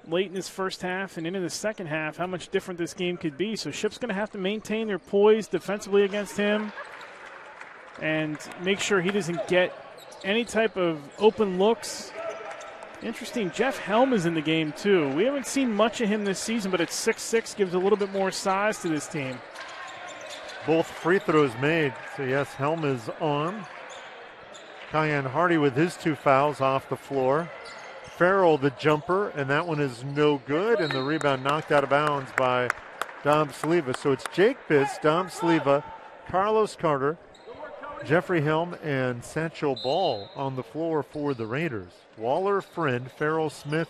late in this first half and into the second half, how much different this game could be. So Ship's going to have to maintain their poise defensively against him and make sure he doesn't get any type of open looks. Interesting, Jeff Helm is in the game too. We haven't seen much of him this season, but at 6'6", gives a little bit more size to this team. Both free throws made, so yes, Helm is on. Kyan Hardy with his 2 fouls off the floor. Farrell the jumper, and that one is no good, and the rebound knocked out of bounds by Dom Sleva. So it's Jake Biss, Dom Sleva, Carlos Carter, Jeffrey Helm, and Satchel Ball on the floor for the Raiders. Waller, Friend, Farrell, Smith,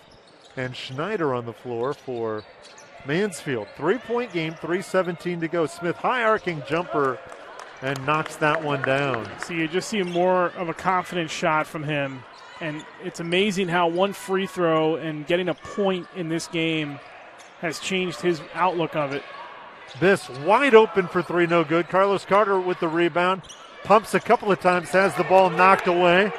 and Schneider on the floor for Mansfield. 3-point game, 3:17 to go. Smith high arcing jumper and knocks that one down. So you just see more of a confident shot from him. And it's amazing how one free throw and getting a point in this game has changed his outlook of it. Biss wide open for 3, no good. Carlos Carter with the rebound. Pumps a couple of times, has the ball knocked away.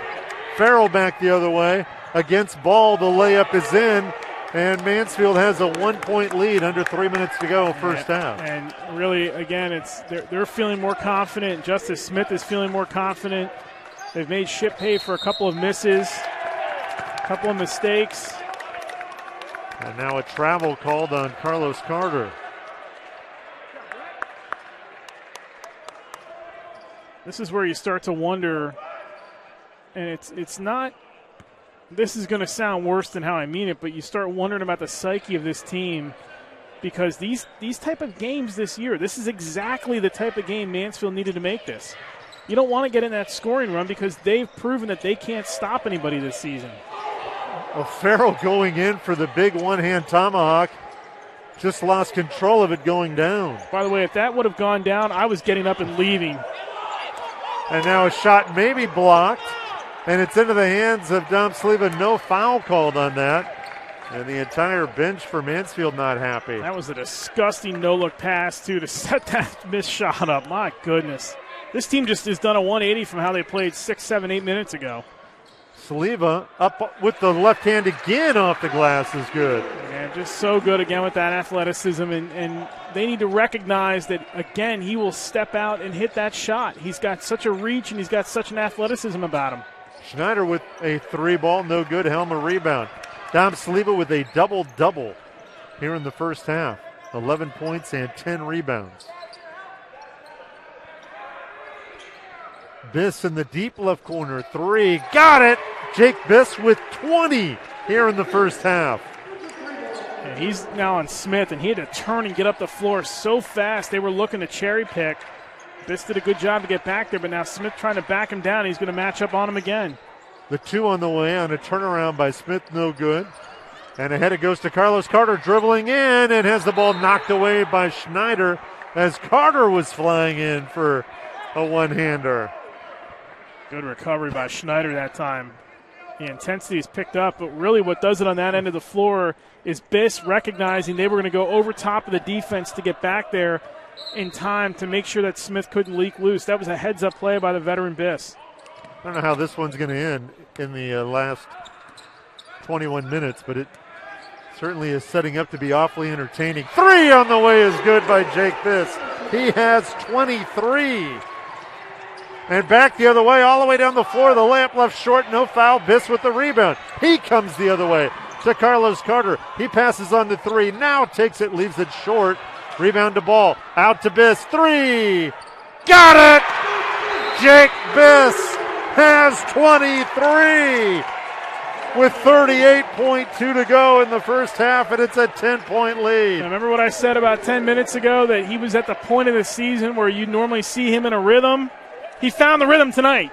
Farrell back the other way. Against Ball, the layup is in, and Mansfield has a 1-point lead under 3 minutes to go first half. And really, again, they're feeling more confident. Justice Smith is feeling more confident. They've made Ship pay for a couple of misses, a couple of mistakes. And now a travel called on Carlos Carter. This is where you start to wonder, and it's not – this is going to sound worse than how I mean it, but you start wondering about the psyche of this team because these type of games this year, this is exactly the type of game Mansfield needed to make this. You don't want to get in that scoring run because they've proven that they can't stop anybody this season. Well, Farrell going in for the big one-hand tomahawk. Just lost control of it going down. By the way, if that would have gone down, I was getting up and leaving. And now a shot maybe blocked, and it's into the hands of Dom Sleva. No foul called on that. And the entire bench for Mansfield not happy. That was a disgusting no-look pass, too, to set that missed shot up. My goodness. This team just has done a 180 from how they played 6, 7, 8 minutes ago. Sleva up with the left hand again off the glass is good. Yeah, just so good again with that athleticism, and they need to recognize that, again, he will step out and hit that shot. He's got such a reach, and he's got such an athleticism about him. Schneider with a 3-ball, no good. Helmer rebound. Dom Sleva with a double-double here in the first half. 11 points and 10 rebounds. Biss in the deep left corner. 3. Got it! Jake Biss with 20 here in the first half. And he's now on Smith, and he had to turn and get up the floor so fast. They were looking to cherry pick. Biss did a good job to get back there, but now Smith trying to back him down. He's going to match up on him again. The 2 on the way on a turnaround by Smith, no good. And ahead it goes to Carlos Carter dribbling in and has the ball knocked away by Schneider as Carter was flying in for a one-hander. Good recovery by Schneider that time. The intensity is picked up, but really what does it on that end of the floor is Biss recognizing they were going to go over top of the defense to get back there in time to make sure that Smith couldn't leak loose. That was a heads-up play by the veteran Biss. I don't know how this one's going to end in the last 21 minutes, but it certainly is setting up to be awfully entertaining. 3 on the way is good by Jake Biss. He has 23. And back the other way, all the way down the floor. The layup left short, no foul. Biss with the rebound. He comes the other way to Carlos Carter. He passes on to 3. Now takes it, leaves it short. Rebound to ball. Out to Biss. 3. Got it! Jake Biss has 23 with 38.2 to go in the first half, and it's a 10-point lead. Now remember what I said about 10 minutes ago, that he was at the point of the season where you normally see him in a rhythm? He found the rhythm tonight.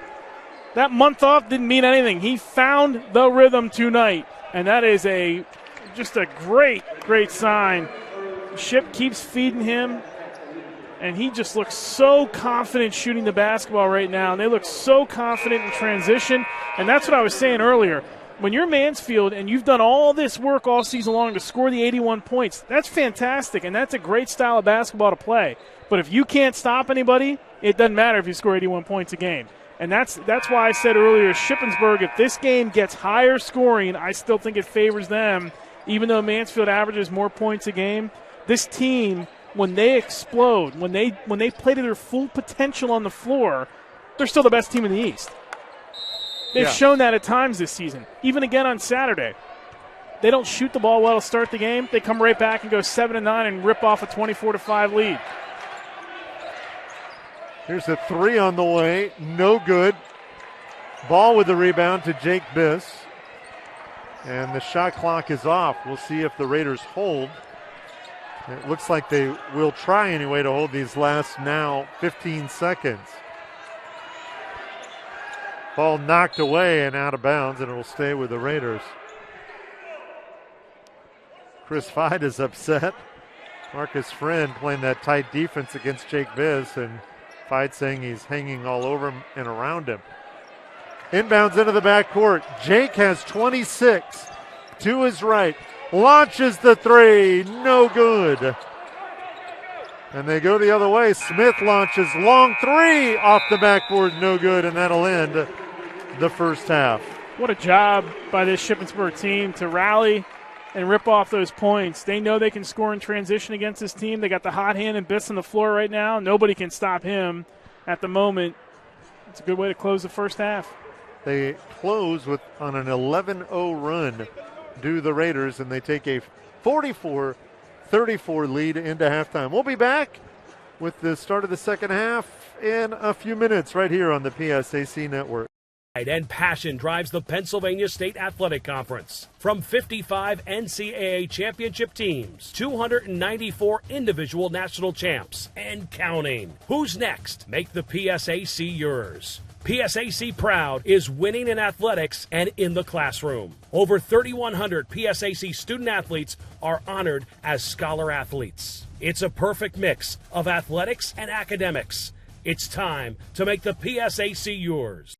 That month off didn't mean anything. He found the rhythm tonight, and that is just a great, great sign. Ship keeps feeding him, and he just looks so confident shooting the basketball right now, and they look so confident in transition, and that's what I was saying earlier. When you're Mansfield and you've done all this work all season long to score the 81 points, that's fantastic, and that's a great style of basketball to play. But if you can't stop anybody, it doesn't matter if you score 81 points a game. And that's why I said earlier, Shippensburg, if this game gets higher scoring, I still think it favors them. Even though Mansfield averages more points a game, this team, when they explode, when they play to their full potential on the floor, they're still the best team in the East. They've shown that at times this season, even again on Saturday. They don't shoot the ball well to start the game. They come right back and go 7-9 and rip off a 24-5 lead. Here's a 3 on the way, no good. Ball with the rebound to Jake Biss. And the shot clock is off. We'll see if the Raiders hold. It looks like they will try anyway to hold these last now 15 seconds. Ball knocked away and out of bounds, and it will stay with the Raiders. Chris Fide is upset. Marcus Friend playing that tight defense against Jake Biss, and Fide saying he's hanging all over him and around him. Inbounds into the backcourt. Jake has 26 to his right. Launches the 3. No good. And they go the other way. Smith launches long 3 off the backboard. No good, and that'll end the first half. What a job by this Shippensburg team to rally and rip off those points. They know they can score in transition against this team. They got the hot hand and Biss on the floor right now. Nobody can stop him at the moment. It's a good way to close the first half. They close on an 11-0 run, do the Raiders, and they take a 44-34 lead into halftime. We'll be back with the start of the second half in a few minutes right here on the PSAC Network. And passion drives the Pennsylvania State Athletic Conference. From 55 NCAA championship teams, 294 individual national champs, and counting. Who's next? Make the PSAC yours. PSAC Proud is winning in athletics and in the classroom. Over 3,100 PSAC student athletes are honored as scholar athletes. It's a perfect mix of athletics and academics. It's time to make the PSAC yours.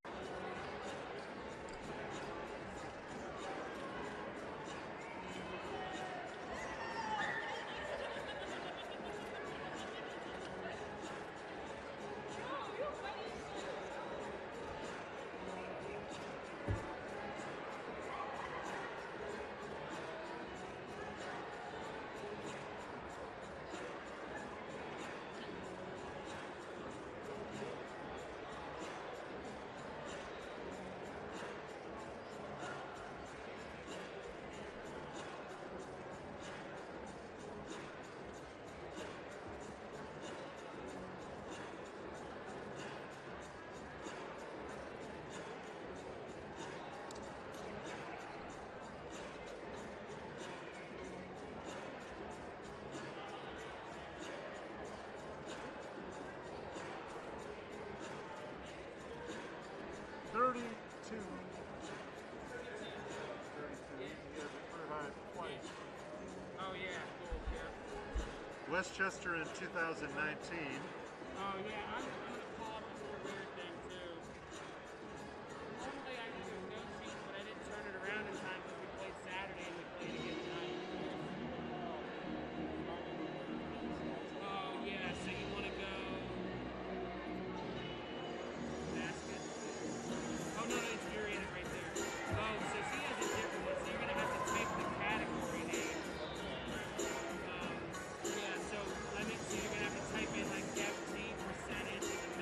Westchester in 2019. Oh, yeah, I'm going to call up this career thing, too. Normally I can do no sheets, but I didn't turn it around in time because we played Saturday and we played again tonight. Oh, yeah, so you want to go basket? Oh, no, it's you're in it right there. Oh, so she has a different one, so you're going to have to type the category name. Yeah, so you're gonna have to type in like depth, percentage, and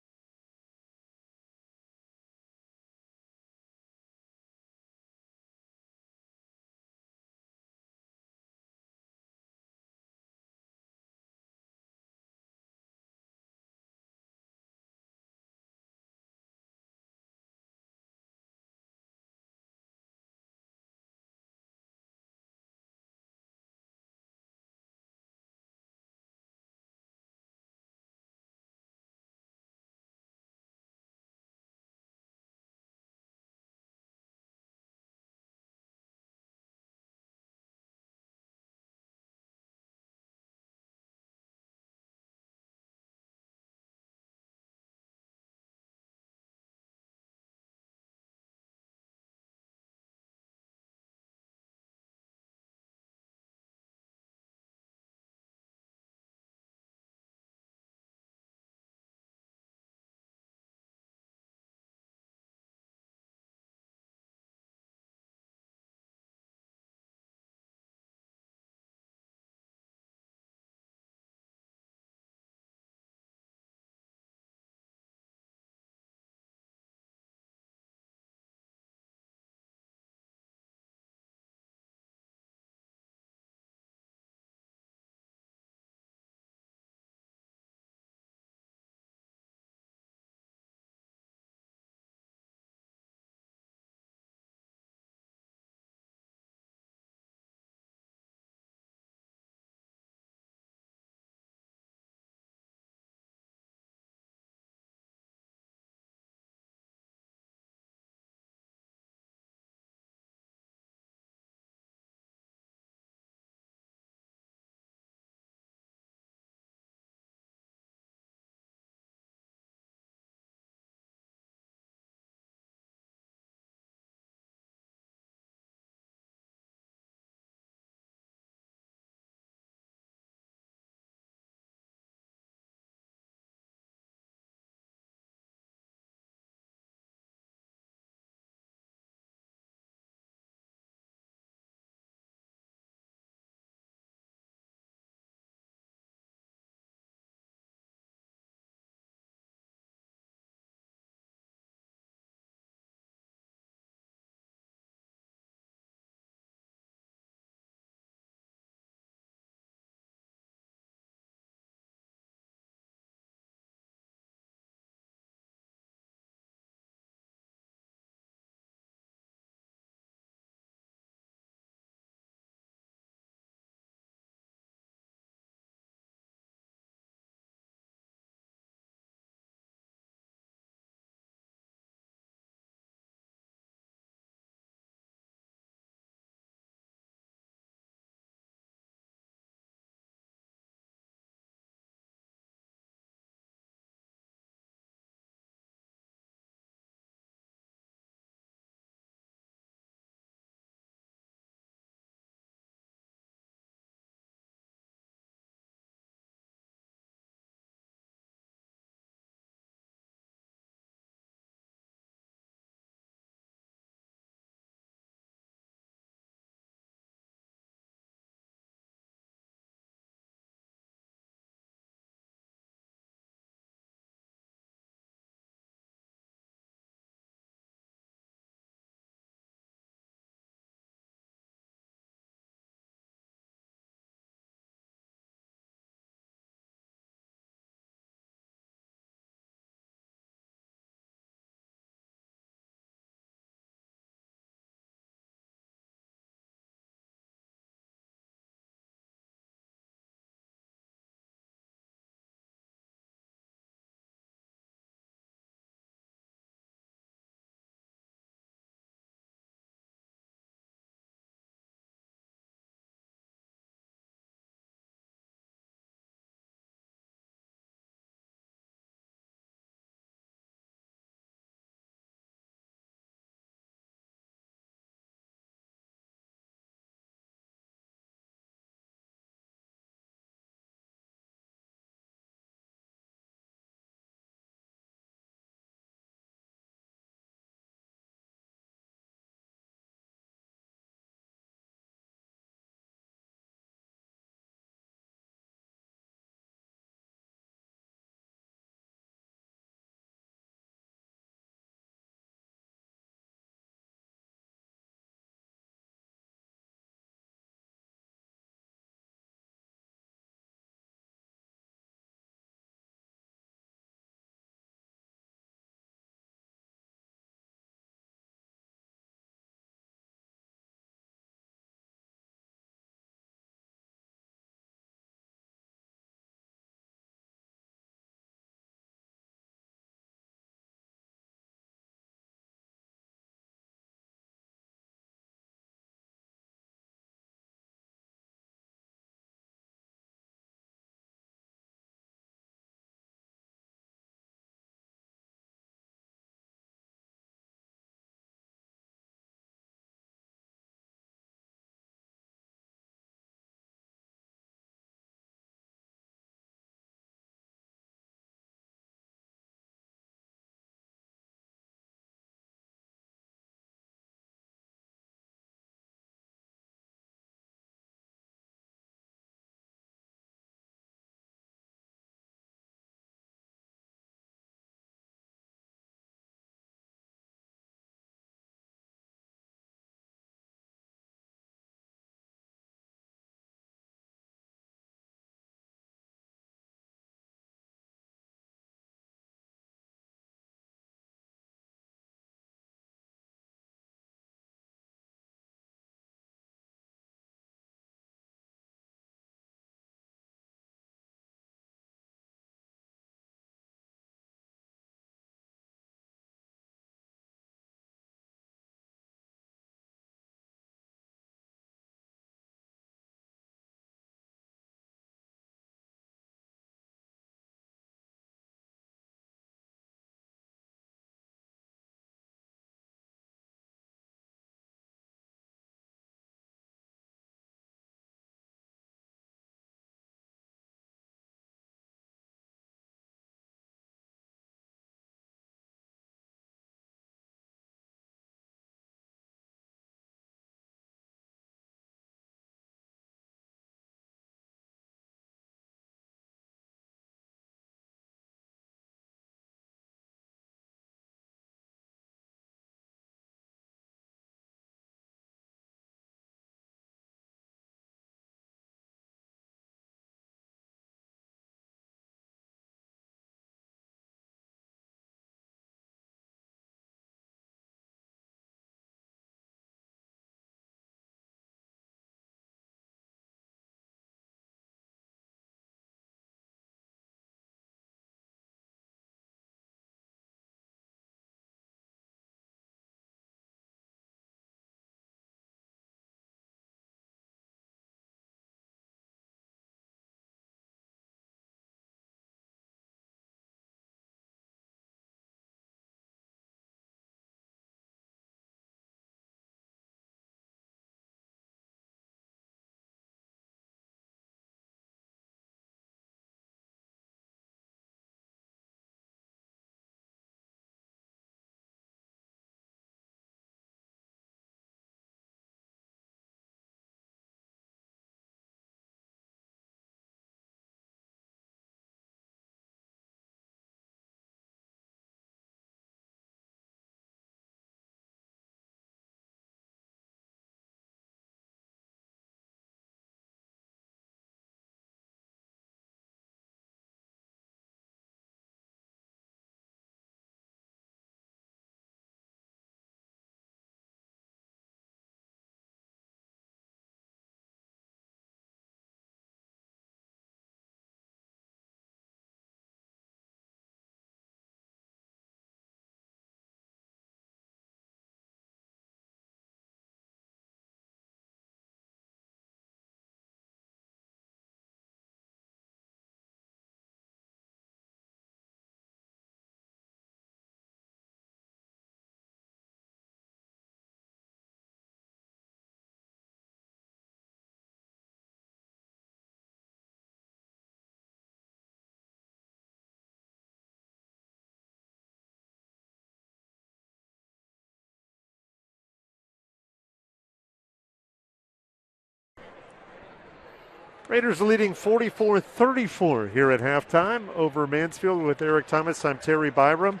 Raiders leading 44-34 here at halftime over Mansfield with Eric Thomas. I'm Terry Byram.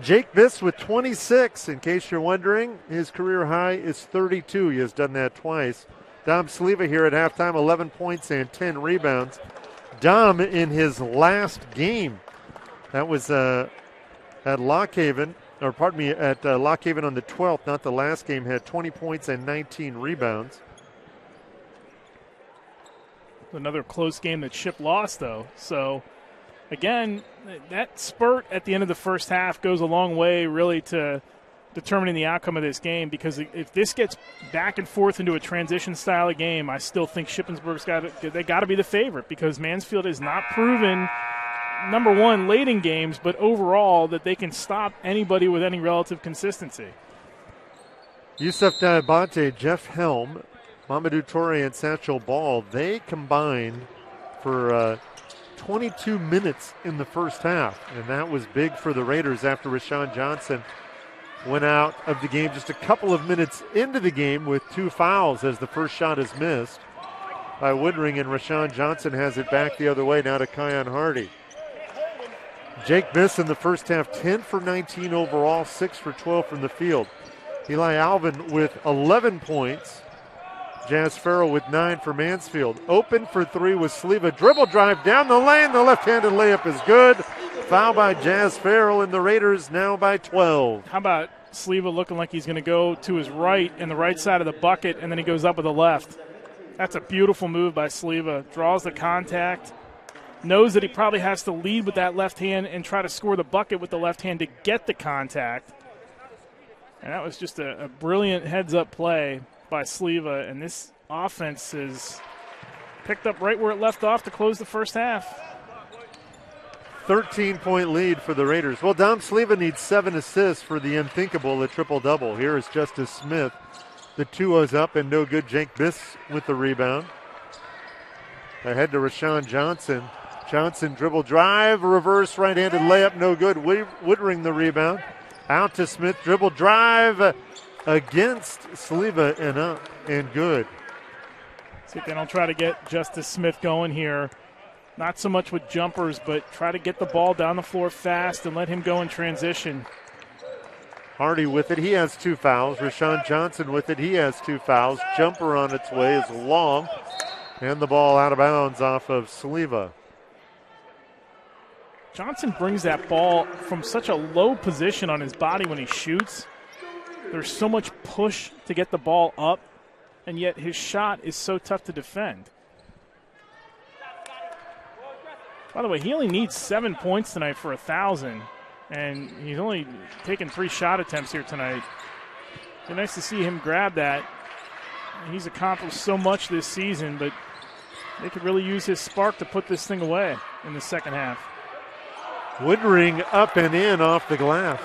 Jake Biss with 26. In case you're wondering, his career high is 32. He has done that twice. Dom Sliva here at halftime, 11 points and 10 rebounds. Dom in his last game, that was at Lockhaven, or pardon me, at Lockhaven on the 12th, not the last game, had 20 points and 19 rebounds. Another close game that Ship lost, though. So, again, that spurt at the end of the first half goes a long way, really, to determining the outcome of this game, because if this gets back and forth into a transition style of game, I still think Shippensburg's got to be the favorite, because Mansfield has not proven, number one, late in games, but overall that they can stop anybody with any relative consistency. Yusuf Diabate, Jeff Helm, Mamadou Toure, and Satchel Ball, they combined for 22 minutes in the first half, and that was big for the Raiders after Rashawn Johnson went out of the game just a couple of minutes into the game with 2 fouls as the first shot is missed by Woodring, and Rashawn Johnson has it back the other way now to Kion Hardy. Jake Biss in the first half, 10 for 19 overall, 6 for 12 from the field. Eli Alvin with 11 points. Jazz Farrell with 9 for Mansfield. Open for 3 with Sliva. Dribble drive down the lane. The left-handed layup is good. Foul by Jazz Farrell, and the Raiders now by 12. How about Sliva looking like he's going to go to his right and the right side of the bucket, and then he goes up with the left. That's a beautiful move by Sliva. Draws the contact. Knows that he probably has to lead with that left hand and try to score the bucket with the left hand to get the contact. And that was just a brilliant heads-up play by Sliva, and this offense is picked up right where it left off to close the first half. 13-point lead for the Raiders. Well, Dom Sliva needs 7 assists for the unthinkable, a triple-double. Here is Justice Smith. The 2-0's up and no good. Jake Biss with the rebound. Ahead to Rashawn Johnson. Johnson dribble drive, reverse right-handed layup, no good. Woodring the rebound. Out to Smith, dribble drive against Sliva and up and good. See if they don't try to get Justice Smith going here. Not so much with jumpers, but try to get the ball down the floor fast and let him go in transition. Hardy with it. He has 2 fouls. Rashawn Johnson with it. He has 2 fouls. Jumper on its way is long. And the ball out of bounds off of Sliva. Johnson brings that ball from such a low position on his body when he shoots. There's so much push to get the ball up, and yet his shot is so tough to defend. By the way, he only needs 7 points tonight for 1,000, and he's only taken 3 shot attempts here tonight. It's nice to see him grab that. He's accomplished so much this season, but they could really use his spark to put this thing away in the second half. Woodring up and in off the glass.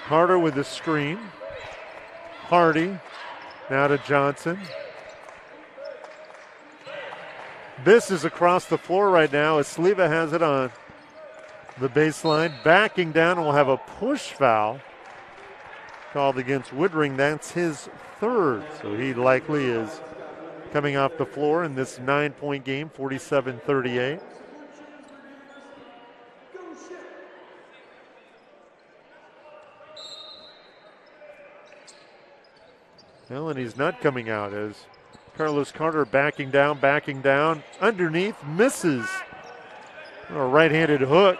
Harder with the screen. Hardy now to Johnson. Biss is across the floor right now as Sliva has it on the baseline. Backing down, and we'll have a push foul called against Woodring. That's his 3rd, so he likely is coming off the floor in this 9-point game, 47-38. Well, and he's not coming out as Carlos Carter backing down, underneath, misses. A right-handed hook,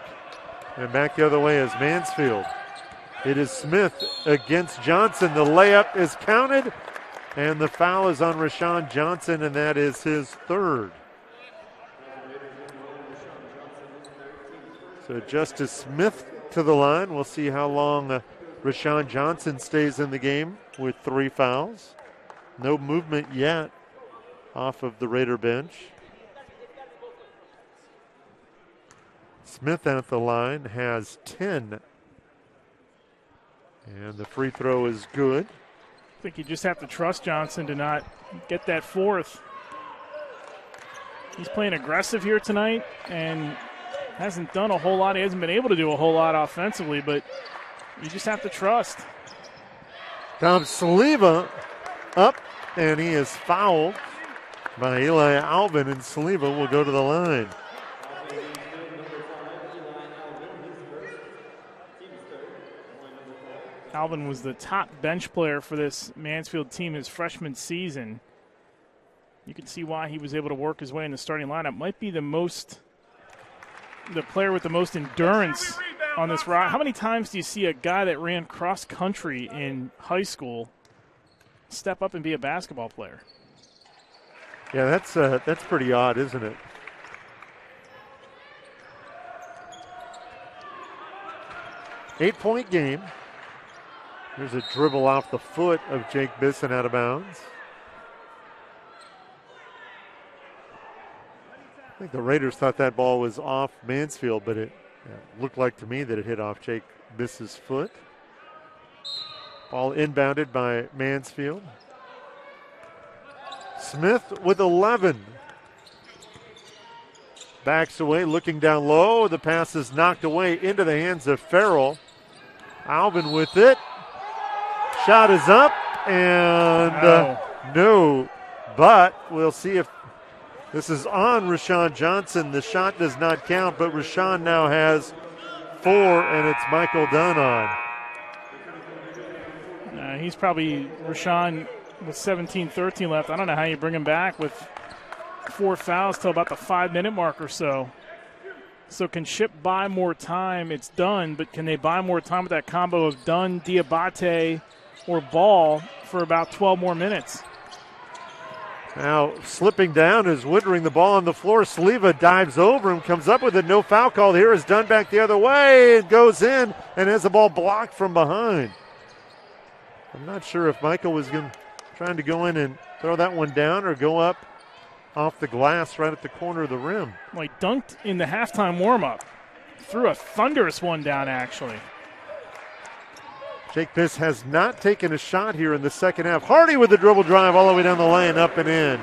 and back the other way is Mansfield. It is Smith against Johnson. The layup is counted, and the foul is on Rashawn Johnson, and that is his 3rd. So Justice Smith to the line. We'll see how long Rashawn Johnson stays in the game with 3 fouls. No movement yet off of the Raider bench. Smith at the line has 10. And the free throw is good. I think you just have to trust Johnson to not get that 4th. He's playing aggressive here tonight and hasn't done a whole lot. He hasn't been able to do a whole lot offensively, but You just have to trust. Tom Saliva up, and he is fouled by Eli Alvin, and Saliva will go to the line. Alvin was the top bench player for this Mansfield team his freshman season. You can see why he was able to work his way in the starting lineup. Might be the player with the most endurance on this ride. How many times do you see a guy that ran cross country in high school step up and be a basketball player? Yeah, that's pretty odd, isn't it? Eight-point game. There's a dribble off the foot of Jake Bisson out of bounds. I think the Raiders thought that ball was off Mansfield, but it looked like to me that it hit off Jake Bisson's foot. Ball inbounded by Mansfield. Smith with 11. Backs away, looking down low. The pass is knocked away into the hands of Farrell. Alvin with it. Shot is up, and no. But we'll see if this is on Rashawn Johnson. The shot does not count, but Rashawn now has 4, and it's Michael Dunn on. He's probably Rashawn with 17-13 left. I don't know how you bring him back with 4 fouls till about the 5-minute mark or so. So can Ship buy more time? It's Dunn, but can they buy more time with that combo of Dunn, Diabate, or Ball for about 12 more minutes? Now slipping down is Woodring, the ball on the floor. Saliva dives over him, comes up with it. No foul call here. Is Dunn back the other way. It goes in and has the ball blocked from behind. I'm not sure if Michael was trying to go in and throw that one down or go up off the glass right at the corner of the rim. Well, he dunked in the halftime warm-up. Threw a thunderous one down, actually. Jake Biss has not taken a shot here in the second half. Hardy with the dribble drive all the way down the lane, up and in.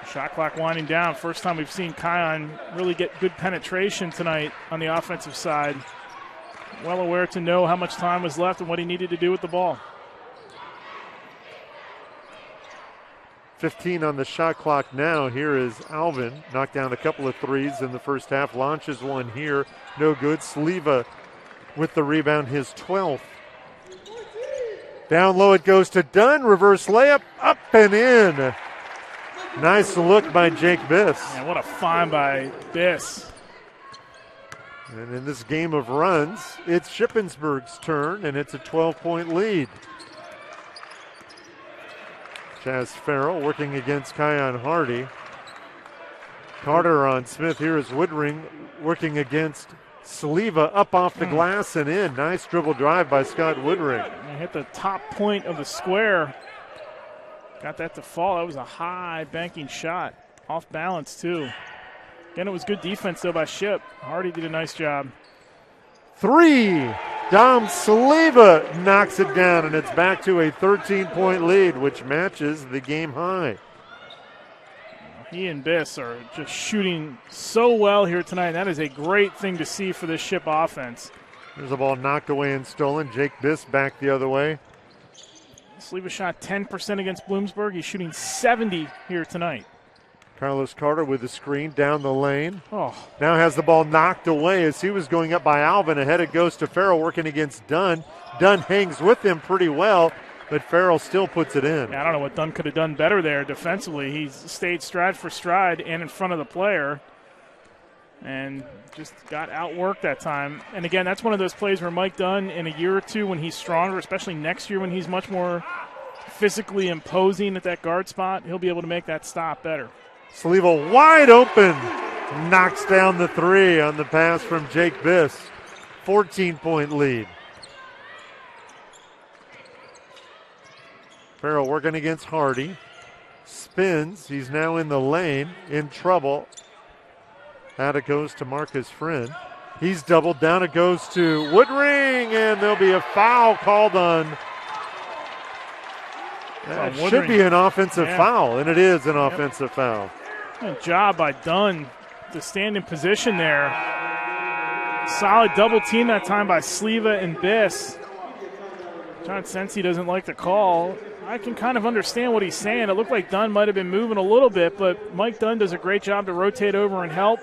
Shot clock winding down. First time we've seen Kion really get good penetration tonight on the offensive side. Well aware to know how much time was left and what he needed to do with the ball. 15 on the shot clock now. Here is Alvin. Knocked down a couple of threes in the first half. Launches one here. No good. Saliva with the rebound, his 12th. Down low it goes to Dunn. Reverse layup. Up and in. Nice look by Jake Biss. Man, what a find by Biss. And in this game of runs, it's Shippensburg's turn, and it's a 12-point lead. Chaz Farrell working against Kion Hardy. Carter on Smith. Here is Woodring working against Saliva, up off the glass and in. Nice dribble drive by Scott Woodring. He hit the top point of the square. Got that to fall. That was a high banking shot. Off balance, too. Again, it was good defense, though, by Ship. Hardy did a nice job. 3. Dom Saliva knocks it down, and it's back to a 13-point lead, which matches the game high. He and Biss are just shooting so well here tonight. That is a great thing to see for this Ship offense. There's a ball knocked away and stolen. Jake Biss back the other way. Saliva shot 10% against Bloomsburg. He's shooting 70 here tonight. Carlos Carter with the screen down the lane. Oh. Now has the ball knocked away as he was going up by Alvin. Ahead it goes to Farrell working against Dunn. Dunn hangs with him pretty well, but Farrell still puts it in. Yeah, I don't know what Dunn could have done better there defensively. He stayed stride for stride and in front of the player and just got outworked that time. And again, that's one of those plays where Mike Dunn in a year or two when he's stronger, especially next year when he's much more physically imposing at that guard spot, he'll be able to make that stop better. Saliva wide open. Knocks down the 3 on the pass from Jake Biss. 14-point lead. Farrell working against Hardy. Spins. He's now in the lane. In trouble. Out it goes to Marcus Friend. He's doubled. Down it goes to Woodring. And there'll be a foul called on. That should be an offensive foul. And it is an offensive foul. Good job by Dunn to stand in position there Solid double team that time by Sleva and Biss. John Sensi doesn't like the call. I can kind of understand what he's saying. It looked like Dunn might have been moving a little bit, but Mike Dunn does a great job to rotate over and help.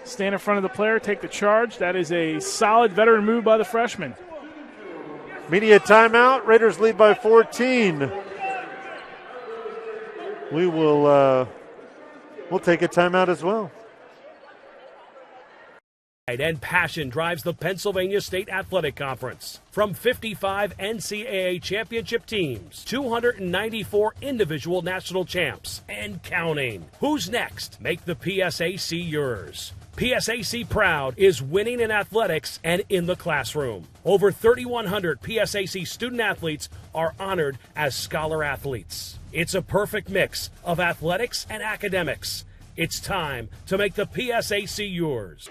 Stand in front of the player, take the charge. That is a solid veteran move by the freshman. Media timeout. Raiders lead by 14. We'll take a timeout as well. And passion drives the Pennsylvania State Athletic Conference. From 55 NCAA championship teams, 294 individual national champs, and counting. Who's next? Make the PSAC yours. PSAC Proud is winning in athletics and in the classroom. Over 3,100 PSAC student athletes are honored as scholar athletes. It's a perfect mix of athletics and academics. It's time to make the PSAC yours.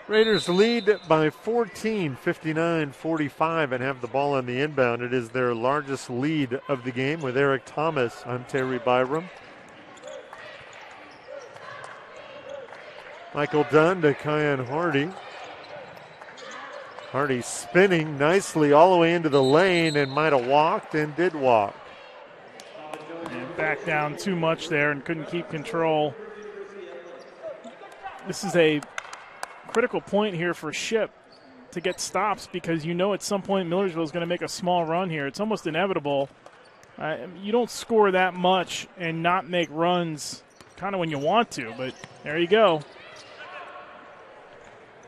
Raiders lead by 14, 59-45, and have the ball on the inbound. It is their largest lead of the game with Eric Thomas. I'm Terry Byram. Michael Dunn to Kyan Hardy. Hardy spinning nicely all the way into the lane and might have walked and did walk. And back down too much there and couldn't keep control. This is a critical point here for Ship to get stops because you know at some point Millersville is going to make a small run here. It's almost inevitable. You don't score that much and not make runs kind of when you want to, but there you go.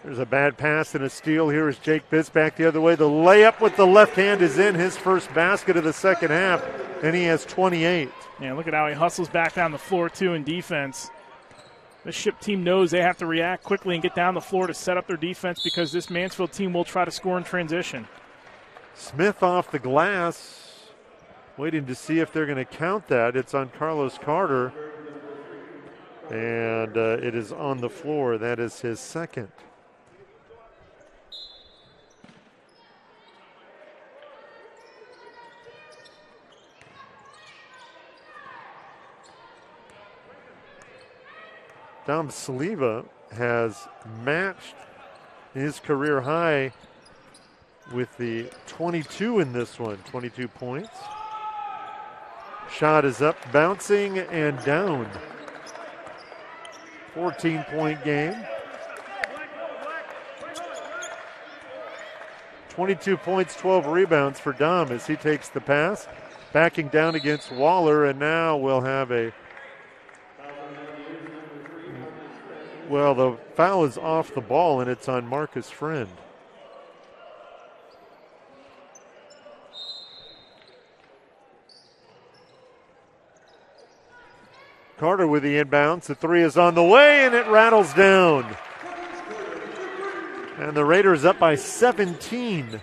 There's a bad pass and a steal. Here is Jake Bitts back the other way. The layup with the left hand is in, his first basket of the second half, and he has 28. Yeah, look at how he hustles back down the floor too in defense. The Ship team knows they have to react quickly and get down the floor to set up their defense because this Mansfield team will try to score in transition. Smith off the glass, waiting to see if they're going to count that. It's on Carlos Carter, and it is on the floor. That is his second. Dom Sleva has matched his career high with the 22 in this one, 22 points. Shot is up, bouncing and down. 14-point game. 22 points, 12 rebounds for Dom as he takes the pass. Backing down against Waller, and now we'll have a Well, the foul is off the ball, and it's on Marcus Friend. Carter with the inbounds. The three is on the way, and it rattles down. And the Raiders up by 17.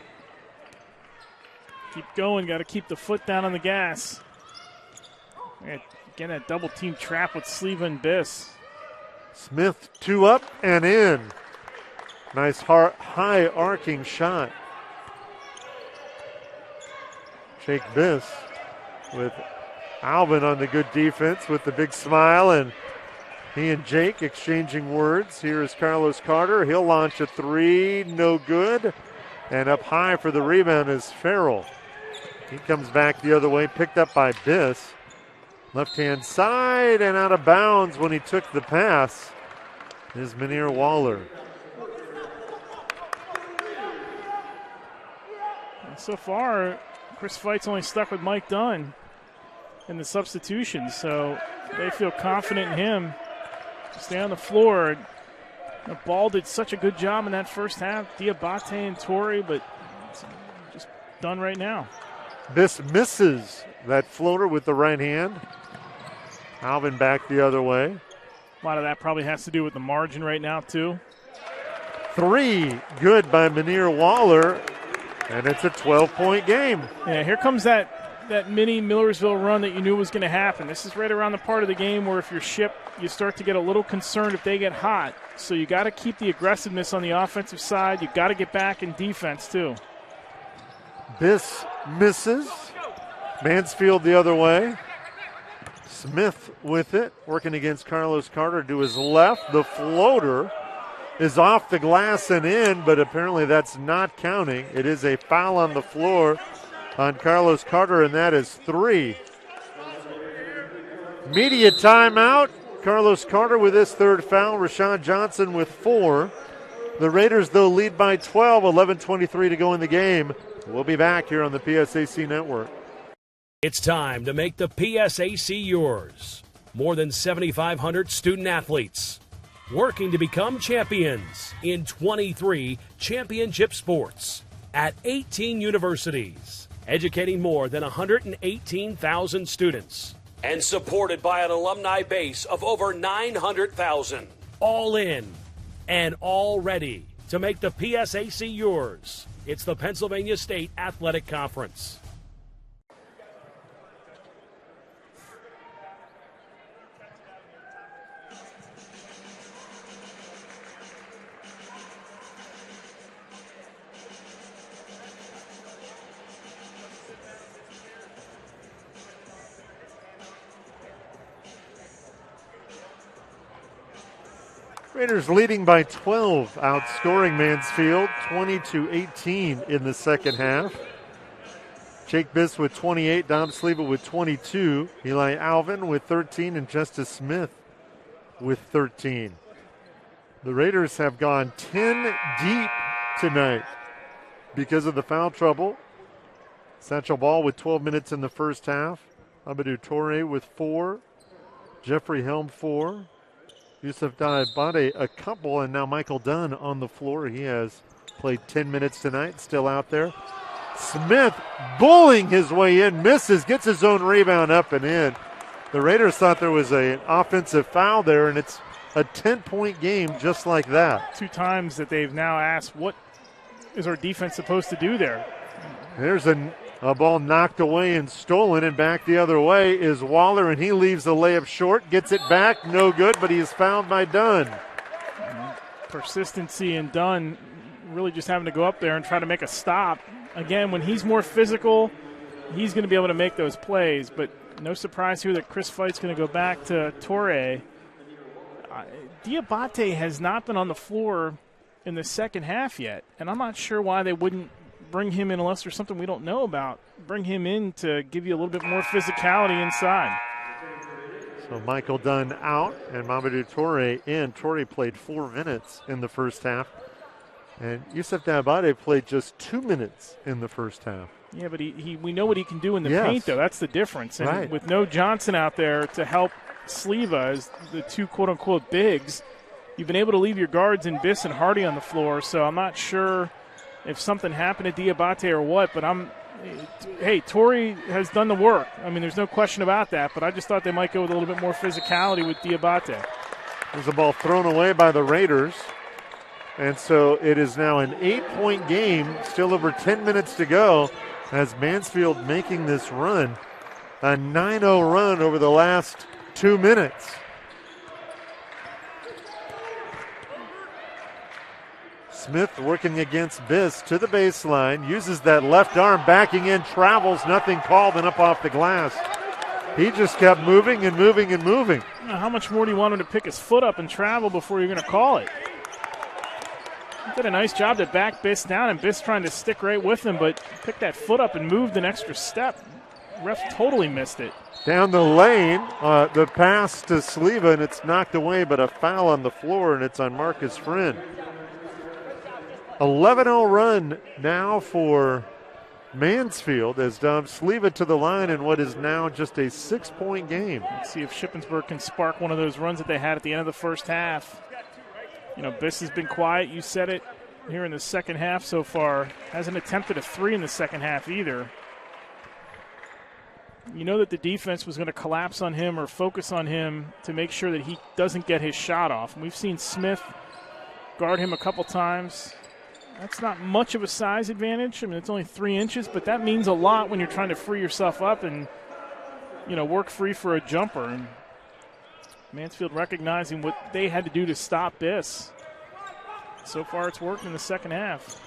Keep going. Got to keep the foot down on the gas. Again, that double team trap with Sleva and Biss. Smith, two up and in. Nice high arcing shot. Jake Biss with Alvin on the good defense with the big smile, and he and Jake exchanging words. Here is Carlos Carter. He'll launch a three, no good. And up high for the rebound is Farrell. He comes back the other way, picked up by Biss. Left-hand side and out of bounds when he took the pass is Manir Waller. And so far, Chris Fight's only stuck with Mike Dunn in the substitutions, so they feel confident in him to stay on the floor. The ball did such a good job in that first half. Diabate and Torrey, but it's just done right now. Biss misses that floater with the right hand. Alvin back the other way. A lot of that probably has to do with the margin right now, too. 3 good by Menier Waller, and it's a 12-point game. Yeah, here comes that mini Millersville run that you knew was going to happen. This is right around the part of the game where if you're Ship, you start to get a little concerned if they get hot. So you got to keep the aggressiveness on the offensive side. You got to get back in defense, too. Biss misses. Mansfield the other way. Smith with it, working against Carlos Carter to his left. The floater is off the glass and in, but apparently that's not counting. It is a foul on the floor on Carlos Carter, and that is 3. Media timeout. Carlos Carter with his 3rd foul. Rashawn Johnson with 4. The Raiders, though, lead by 12, 11:23 to go in the game. We'll be back here on the PSAC Network. It's time to make the PSAC yours. More than 7,500 student athletes working to become champions in 23 championship sports at 18 universities, educating more than 118,000 students, and supported by an alumni base of over 900,000. All in and all ready to make the PSAC yours. It's the Pennsylvania State Athletic Conference. Raiders leading by 12, outscoring Mansfield 20-18 in the second half. Jake Biss with 28, Dom Sleva with 22, Eli Alvin with 13, and Justice Smith with 13. The Raiders have gone 10 deep tonight because of the foul trouble. Satchel Ball with 12 minutes in the first half. Amadou Toure with 4. Jeffrey Helm 4. Yusuf Diabate a couple, and now Michael Dunn on the floor. He has played 10 minutes tonight, still out there. Smith bullying his way in, misses, gets his own rebound up and in. The Raiders thought there was an offensive foul there, and it's a 10-point game just like that. 2 times that they've now asked, what is our defense supposed to do there? There's a ball knocked away and stolen, and back the other way is Waller, and he leaves the layup short, gets it back, no good, but he is fouled by Dunn. Persistency in Dunn, really just having to go up there and try to make a stop. Again, when he's more physical, he's going to be able to make those plays, but no surprise here that Chris Fight's going to go back to Torre. Diabate has not been on the floor in the second half yet, and I'm not sure why they wouldn't bring him in unless there's something we don't know about. Bring him in to give you a little bit more physicality inside. So Michael Dunn out and Mamadou Toure in. Toure played 4 minutes in the first half, and Yusuf Diabate played just 2 minutes in the first half. Yeah, but we know what he can do in the paint, though. That's the difference. And right. With no Johnson out there to help Sleva as the 2 quote-unquote bigs, you've been able to leave your guards in Biss and Hardy on the floor, so I'm not sure if something happened to Diabate or what, but Torrey has done the work. I mean, there's no question about that, but I just thought they might go with a little bit more physicality with Diabate. There's a ball thrown away by the Raiders, and so it is now an 8-point game, still over 10 minutes to go, as Mansfield making this run, a 9-0 run over the last 2 minutes. Smith working against Biss to the baseline, uses that left arm, backing in, travels, nothing called, and up off the glass. He just kept moving and moving and moving. How much more do you want him to pick his foot up and travel before you're going to call it? He did a nice job to back Biss down, and Biss trying to stick right with him, but picked that foot up and moved an extra step. Ref totally missed it. Down the lane, the pass to Sleva, and it's knocked away, but a foul on the floor, and it's on Marcus Friend. 11-0 run now for Mansfield as Dom Sleva to the line in what is now just a 6-point game. Let's see if Shippensburg can spark one of those runs that they had at the end of the first half. You know, Biss has been quiet. You said it here in the second half so far. Hasn't attempted a 3 in the second half either. You know that the defense was going to collapse on him or focus on him to make sure that he doesn't get his shot off. And we've seen Smith guard him a couple times. That's not much of a size advantage. I mean, it's only 3 inches, but that means a lot when you're trying to free yourself up and, work free for a jumper. And Mansfield recognizing what they had to do to stop this. So far, it's worked in the second half.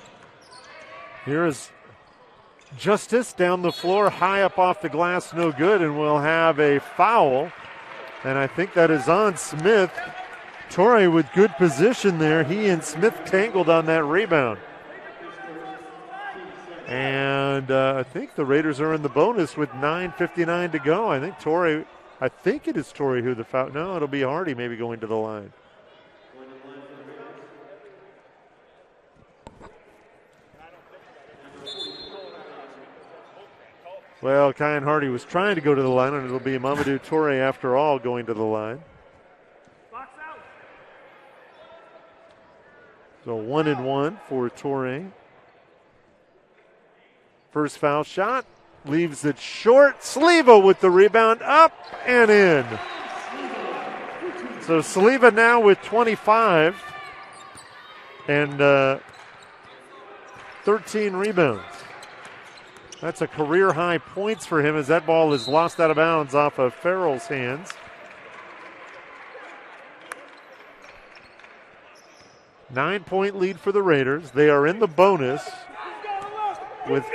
Here is Justice down the floor, high up off the glass, no good, and we'll have a foul. And I think that is on Smith. Torrey with good position there. He and Smith tangled on that rebound. And I think the Raiders are in the bonus with 9:59 to go. I think it is Torrey who the foul. No, it'll be Hardy maybe going to the line. Well, Kyan Hardy was trying to go to the line, and it'll be Mamadou Touré after all going to the line. So 1-1 for Touré. First foul shot, leaves it short. Sliva with the rebound, up and in. So Sliva now with 25 and 13 rebounds. That's a career-high points for him as that ball is lost out of bounds off of Farrell's hands. 9-point lead for the Raiders. They are in the bonus with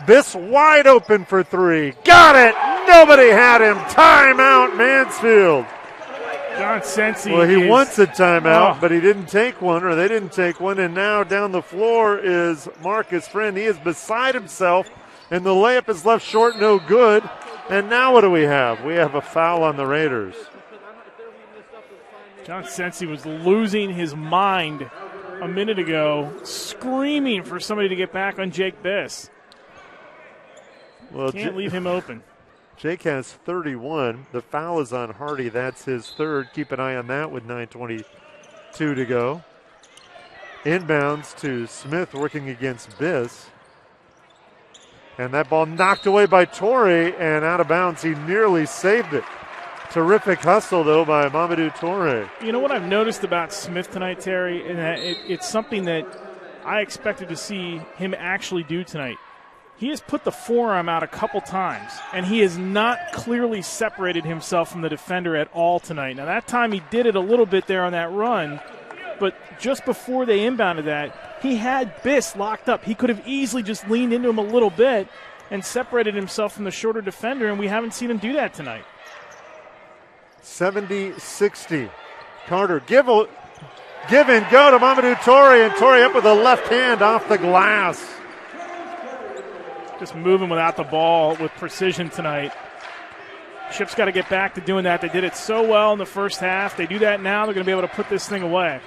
Biss wide open for three. Got it! Nobody had him. Timeout, Mansfield. John Sensi. Well, he wants a timeout, but he didn't take one, or they didn't take one. And now down the floor is Marcus Friend. He is beside himself, and the layup is left short, no good. And now what do we have? We have a foul on the Raiders. John Sensi was losing his mind a minute ago, screaming for somebody to get back on Jake Biss. Well, can't leave him open. Jake has 31. The foul is on Hardy. That's his third. Keep an eye on that with 9:22 to go. Inbounds to Smith working against Biss. And that ball knocked away by Torrey and out of bounds. He nearly saved it. Terrific hustle, though, by Mamadou Torrey. You know what I've noticed about Smith tonight, Terry, and that it's something that I expected to see him actually do tonight. He has put the forearm out a couple times, and he has not clearly separated himself from the defender at all tonight. Now, that time he did it a little bit there on that run, but just before they inbounded that, he had Biss locked up. He could have easily just leaned into him a little bit and separated himself from the shorter defender, and we haven't seen him do that tonight. 70-60. Carter, give and go to Mamadou Torrey, and Torrey up with a left hand off the glass. Just moving without the ball with precision tonight. Ship's got to get back to doing that. They did it so well in the first half. They do that now, they're going to be able to put this thing away.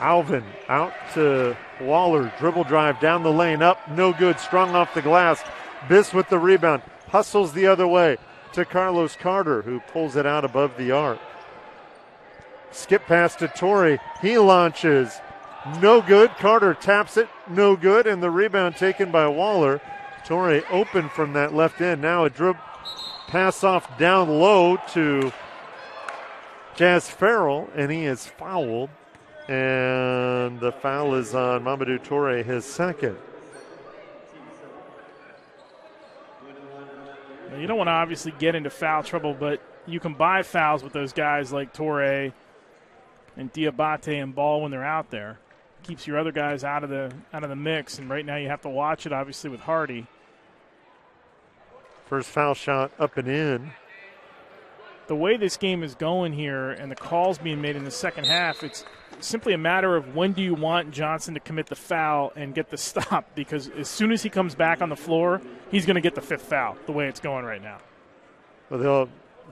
Alvin out to Waller. Dribble drive down the lane. Up, no good. Strung off the glass. Biss with the rebound. Hustles the other way to Carlos Carter, who pulls it out above the arc. Skip pass to Torrey. He launches. No good. Carter taps it. No good. And the rebound taken by Waller. Torrey open from that left end. Now a dribble pass off down low to Jazz Farrell, and he is fouled. And the foul is on Mamadou Torrey, his second. You don't want to obviously get into foul trouble, but you can buy fouls with those guys like Torrey and Diabate and Ball when they're out there. Keeps your other guys out of the mix, and right now you have to watch it obviously with Hardy. First foul shot up and in. The way this game is going here and the calls being made in the second half, it's simply a matter of when do you want Johnson to commit the foul and get the stop, because as soon as he comes back on the floor, he's going to get the fifth foul the way it's going right now. Well, they'll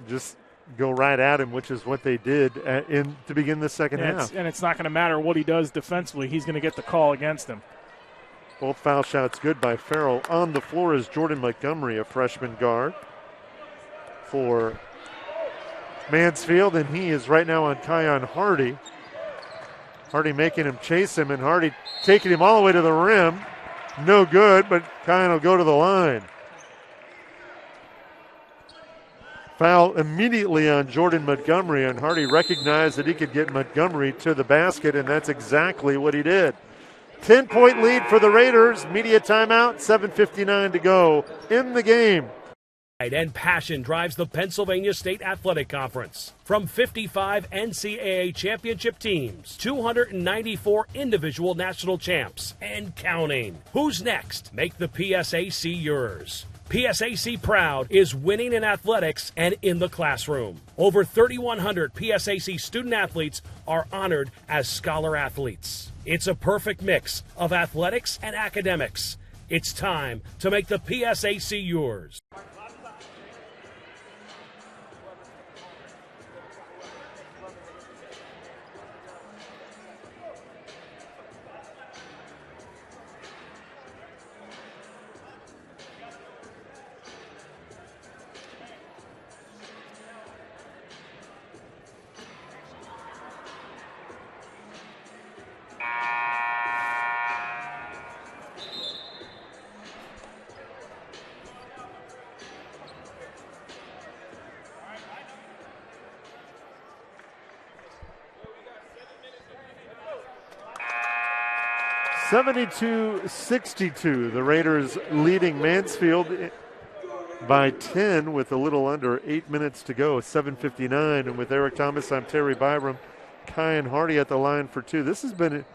just go right at him, which is what they did to begin the second half. And it's not going to matter what he does defensively. He's going to get the call against him. Both foul shots good by Farrell. On the floor is Jordan Montgomery, a freshman guard for Mansfield, and he is right now on Kyan Hardy. Hardy making him chase him, and Hardy taking him all the way to the rim. No good, but Kyan will go to the line. Foul immediately on Jordan Montgomery, and Hardy recognized that he could get Montgomery to the basket, and that's exactly what he did. 10-point lead for the Raiders. Media timeout, 7:59 to go in the game. And passion drives the Pennsylvania State Athletic Conference. From 55 NCAA championship teams, 294 individual national champs, and counting. Who's next? Make the PSAC yours. PSAC Proud is winning in athletics and in the classroom. Over 3,100 PSAC student athletes are honored as scholar athletes. It's a perfect mix of athletics and academics. It's time to make the PSAC yours. (72-62). The Raiders leading Mansfield by 10 with a little under 8 minutes to go. 7:59, and with Eric Thomas, I'm Terry Byram. Kyan Hardy at the line for two. This has been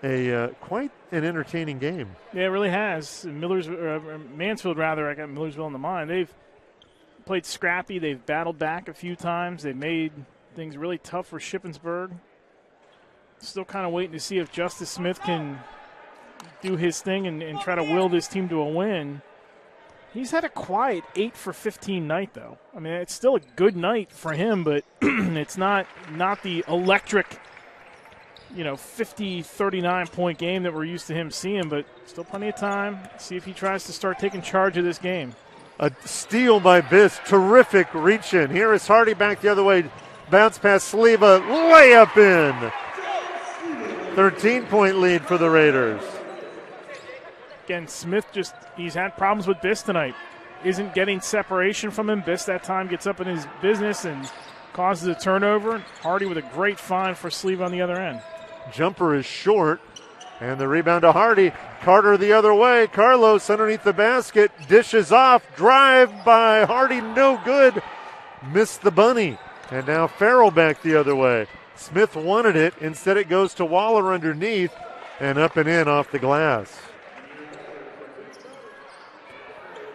a quite an entertaining game. Yeah, it really has. Mansfield, rather. I got Millersville in the mind. They've played scrappy. They've battled back a few times. They've made things really tough for Shippensburg. Still kind of waiting to see if Justice Smith can do his thing and try to will this team to a win. He's had a quiet 8 for 15 night, though. I mean, it's still a good night for him, but it's not the electric, 50, 39-point game that we're used to him seeing, but still plenty of time. See if he tries to start taking charge of this game. A steal by Biss. Terrific reach in. Here is Hardy back the other way. Bounce past Sleva. Layup in. 13-point lead for the Raiders. Again, Smith he's had problems with Biss tonight. Isn't getting separation from him. Biss that time gets up in his business and causes a turnover. Hardy with a great find for Sleva on the other end. Jumper is short, and the rebound to Hardy. Carter the other way. Carlos underneath the basket. Dishes off. Drive by Hardy. No good. Missed the bunny. And now Farrell back the other way. Smith wanted it. Instead, it goes to Waller underneath and up and in off the glass.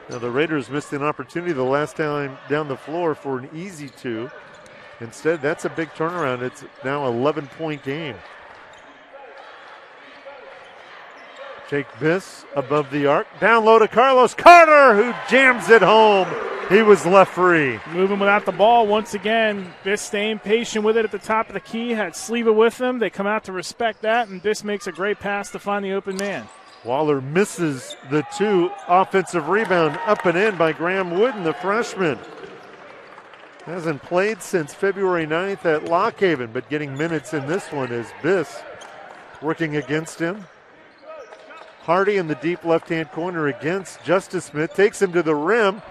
Now, the Raiders missed an opportunity the last time down the floor for an easy two. Instead, that's a big turnaround. It's now an 11-point game. Jake Biss above the arc. Down low to Carlos Carter, who jams it home. He was left free. Moving without the ball once again. Biss staying patient with it at the top of the key. Had Sleva with them. They come out to respect that, and Biss makes a great pass to find the open man. Waller misses the two. Offensive rebound up and in by Graham Wooden, the freshman. Hasn't played since February 9th at Lockhaven, but getting minutes in this one is Biss working against him. Hardy in the deep left-hand corner against Justice Smith. Takes him to the rim.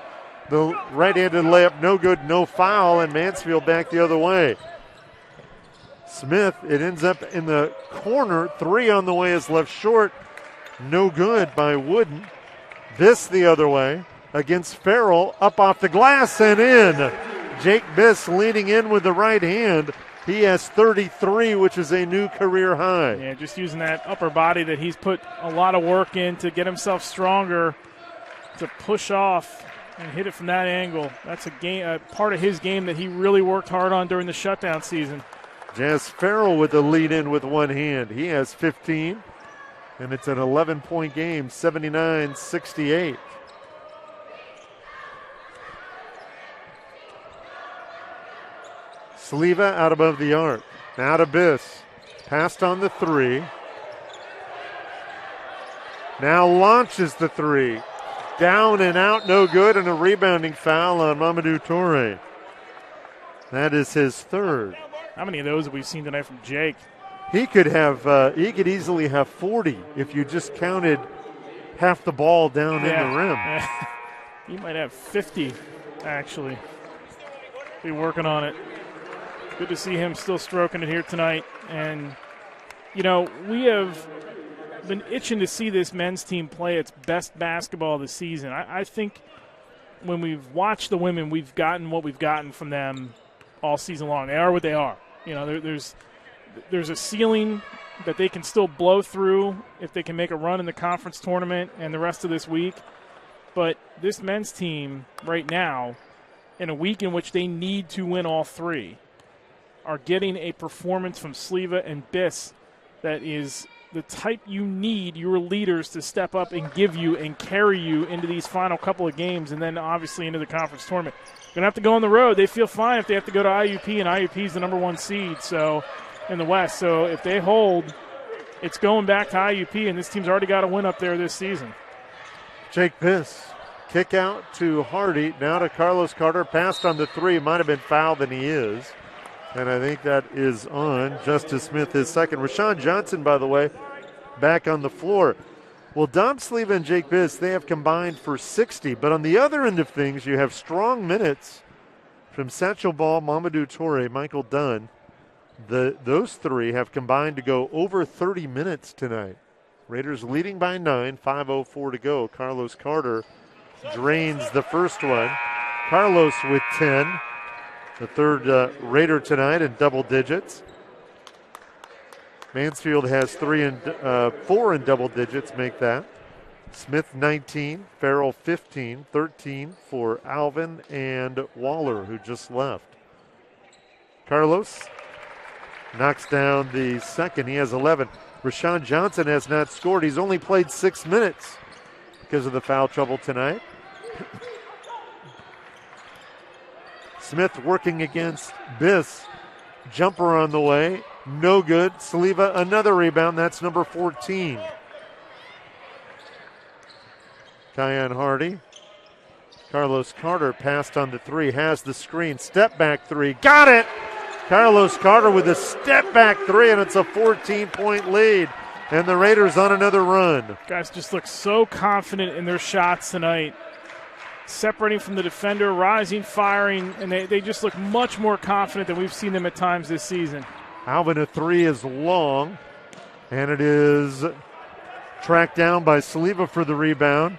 The right-handed layup, no good, no foul, and Mansfield back the other way. Smith, it ends up in the corner. Three on the way is left short. No good by Wooden. Biss the other way against Farrell. Up off the glass and in. Jake Biss leaning in with the right hand. He has 33, which is a new career high. Yeah, just using that upper body that he's put a lot of work in to get himself stronger, to push off and hit it from that angle. That's a part of his game that he really worked hard on during the shutdown season. Jazz Farrell with the lead in with one hand. He has 15, and it's an 11-point game, 79-68. Sleva out above the arc. Now to Biss. Passed on the three. Now launches the three. Down and out, no good, and a rebounding foul on Mamadou Toure. That is his third. How many of those have we seen tonight from Jake? He could easily have 40 if you just counted half the ball down in the rim. He might have 50, actually. Be working on it. Good to see him still stroking it here tonight. And, you know, we have been itching to see this men's team play its best basketball this season. I think when we've watched the women, we've gotten what we've gotten from them all season long. They are what they are. You know, there's a ceiling that they can still blow through if they can make a run in the conference tournament and the rest of this week. But this men's team right now, in a week in which they need to win all three, are getting a performance from Sleva and Biss that is the type you need your leaders to step up and give you and carry you into these final couple of games and then obviously into the conference tournament. Going to have to go on the road. They feel fine if they have to go to IUP, and IUP is the number 1 seed in the West. So if they hold, it's going back to IUP, and this team's already got a win up there this season. Jake Biss, kick out to Hardy, now to Carlos Carter. Passed on the three, might have been fouled, and he is. And I think that is on Justice Smith, his second. Rashawn Johnson, by the way, back on the floor. Well, Dom Sleva and Jake Biss, they have combined for 60. But on the other end of things, you have strong minutes from Satchel Ball, Mamadou Toure, Michael Dunn. Those three have combined to go over 30 minutes tonight. Raiders leading by 9, 5:04 to go. Carlos Carter drains the first one. Carlos with 10. The third Raider tonight in double digits. Mansfield has 4 in double digits, make that. Smith 19, Farrell 15, 13 for Alvin and Waller, who just left. Carlos knocks down the second. He has 11. Rashawn Johnson has not scored. He's only played 6 minutes because of the foul trouble tonight. Smith working against Biss. Jumper on the way. No good. Sleva, another rebound. That's number 14. Kian Hardy. Carlos Carter passed on the three. Has the screen. Step back three. Got it! Carlos Carter with a step back three, and it's a 14-point lead. And the Raiders on another run. Guys just look so confident in their shots tonight. Separating from the defender, rising, firing, and they just look much more confident than we've seen them at times this season. Alvin, a three is long, and it is tracked down by Sleva for the rebound.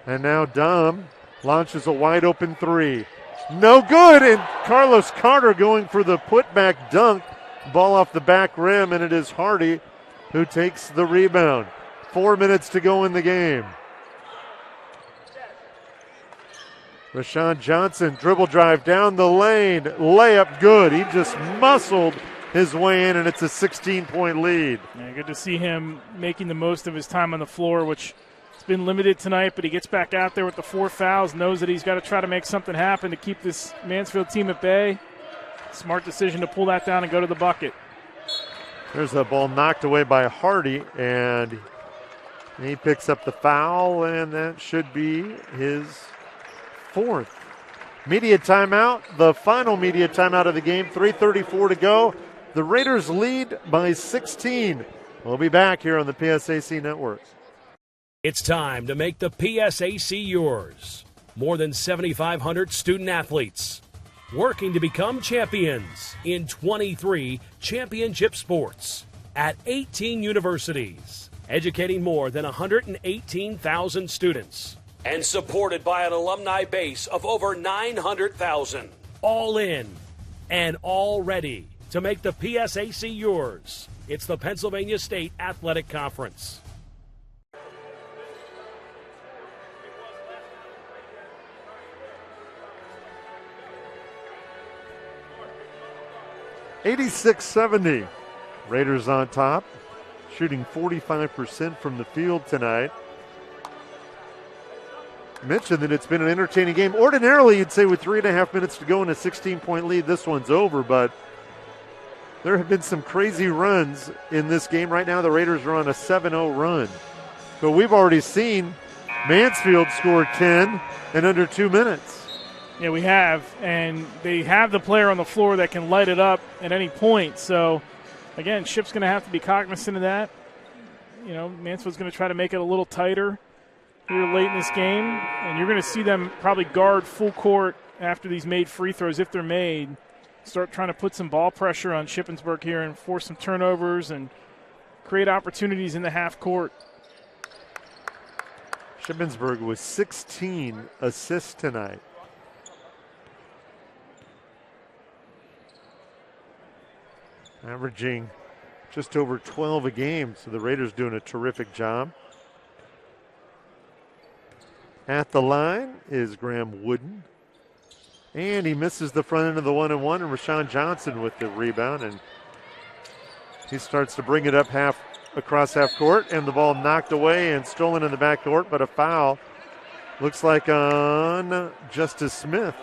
And now Dom launches a wide-open three. No good, and Carlos Carter going for the putback dunk. Ball off the back rim, and it is Hardy who takes the rebound. 4 minutes to go in the game. Rashawn Johnson, dribble drive down the lane, layup good. He just muscled his way in, and it's a 16-point lead. Yeah, good to see him making the most of his time on the floor, which has been limited tonight, but he gets back out there with the 4 fouls, knows that he's got to try to make something happen to keep this Mansfield team at bay. Smart decision to pull that down and go to the bucket. There's a ball knocked away by Hardy, and he picks up the foul, and that should be his 4th. Media timeout, the final media timeout of the game, 3:34 to go. The Raiders lead by 16. We'll be back here on the PSAC Network. It's time to make the PSAC yours. More than 7,500 student athletes working to become champions in 23 championship sports at 18 universities, educating more than 118,000 students. And supported by an alumni base of over 900,000. All in and all ready to make the PSAC yours. It's the Pennsylvania State Athletic Conference. $86-70. Raiders on top, shooting 45% from the field tonight. Mentioned that it's been an entertaining game. Ordinarily, you'd say with 3.5 minutes to go in a 16-point lead, this one's over, but there have been some crazy runs in this game. Right now, the Raiders are on a 7-0 run. But we've already seen Mansfield score 10 in under 2 minutes. Yeah, we have, and they have the player on the floor that can light it up at any point. So, again, Ship's going to have to be cognizant of that. You know, Mansfield's going to try to make it a little tighter here late in this game, and you're going to see them probably guard full court after these made free throws, if they're made, start trying to put some ball pressure on Shippensburg here and force some turnovers and create opportunities in the half court. Shippensburg with 16 assists tonight. Averaging just over 12 a game, so the Raiders doing a terrific job. At the line is Graham Wooden. And he misses the front end of the 1-and-1, and Rashawn Johnson with the rebound. And he starts to bring it up across half court, and the ball knocked away and stolen in the back court, but a foul looks like on Justice Smith,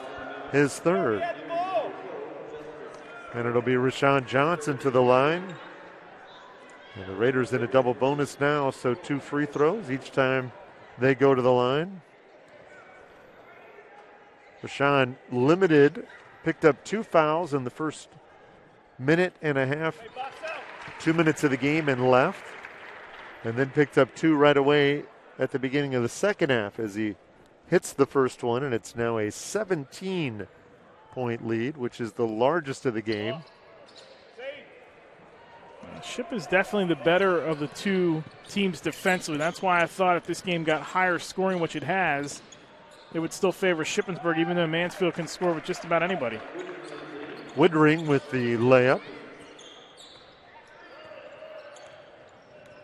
his third. And it'll be Rashawn Johnson to the line. And the Raiders in a double bonus now, so 2 free throws each time they go to the line. Rashawn limited, picked up 2 fouls in the first minute and a half, 2 minutes of the game and left. And then picked up 2 right away at the beginning of the second half as he hits the first one, and it's now a 17-point lead, which is the largest of the game. Ship is definitely the better of the two teams defensively. That's why I thought if this game got higher scoring, which it has, it would still favor Shippensburg, even though Mansfield can score with just about anybody. Woodring with the layup.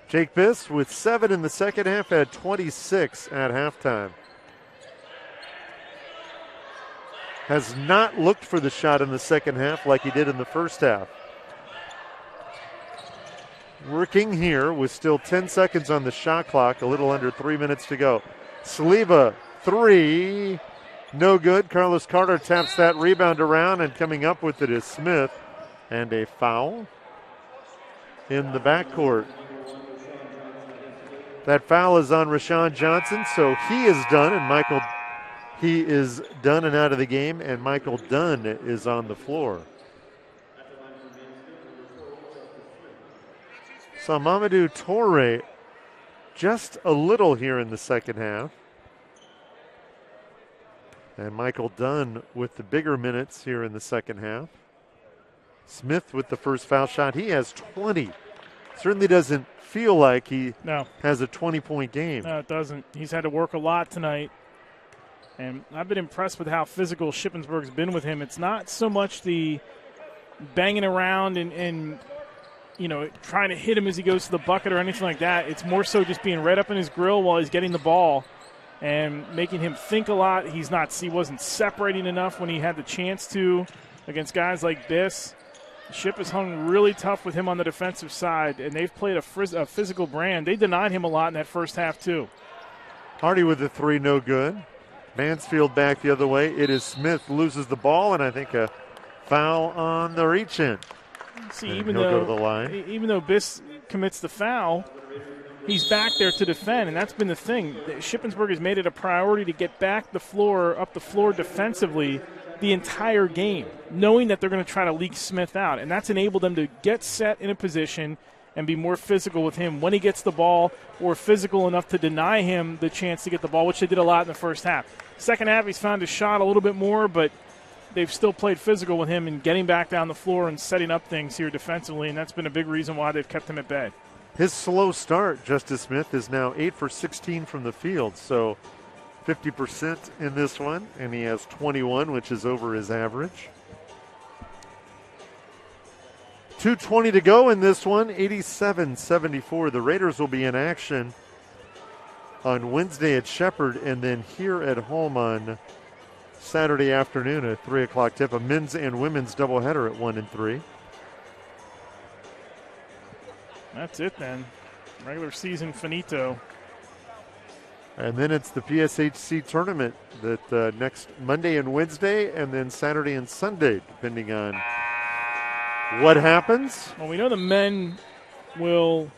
Jake Biss with 7 in the second half, had 26 at halftime. Has not looked for the shot in the second half like he did in the first half. Working here with still 10 seconds on the shot clock, a little under 3 minutes to go. Saliba, 3, no good. Carlos Carter taps that rebound around, and coming up with it is Smith. And a foul in the backcourt. That foul is on Rashawn Johnson, so he is done, and he is done and out of the game, and Michael Dunn is on the floor. So Mamadou Toure just a little here in the second half. And Michael Dunn with the bigger minutes here in the second half. Smith with the first foul shot. He has 20. Certainly doesn't feel like he has a 20-point game. No, it doesn't. He's had to work a lot tonight. And I've been impressed with how physical Shippensburg's been with him. It's not so much the banging around and trying to hit him as he goes to the bucket or anything like that. It's more so just being right up in his grill while he's getting the ball and making him think a lot. He wasn't separating enough when he had the chance to against guys like this. Ship has hung really tough with him on the defensive side, and they've played a physical brand. They denied him a lot in that first half, too. Hardy with the 3, no good. Mansfield back the other way. It is Smith, loses the ball, and I think a foul on the reach-in. See, and even go to the line. though Biss commits the foul, he's back there to defend, and that's been the thing. Shippensburg has made it a priority to get back up the floor defensively the entire game, knowing that they're going to try to leak Smith out, and that's enabled them to get set in a position and be more physical with him when he gets the ball, or physical enough to deny him the chance to get the ball, which they did a lot in the first half. Second half, he's found his shot a little bit more, but they've still played physical with him and getting back down the floor and setting up things here defensively, and that's been a big reason why they've kept him at bay. His slow start, Justice Smith, is now 8 for 16 from the field, so 50% in this one, and he has 21, which is over his average. 2:20 to go in this one, 87-74. The Raiders will be in action on Wednesday at Shepherd, and then here at home on Saturday afternoon at 3 o'clock tip, a men's and women's doubleheader at 1 and 3. That's it then. Regular season finito. And then it's the PSHC tournament that next Monday and Wednesday, and then Saturday and Sunday, depending on what happens. Well, we know the men will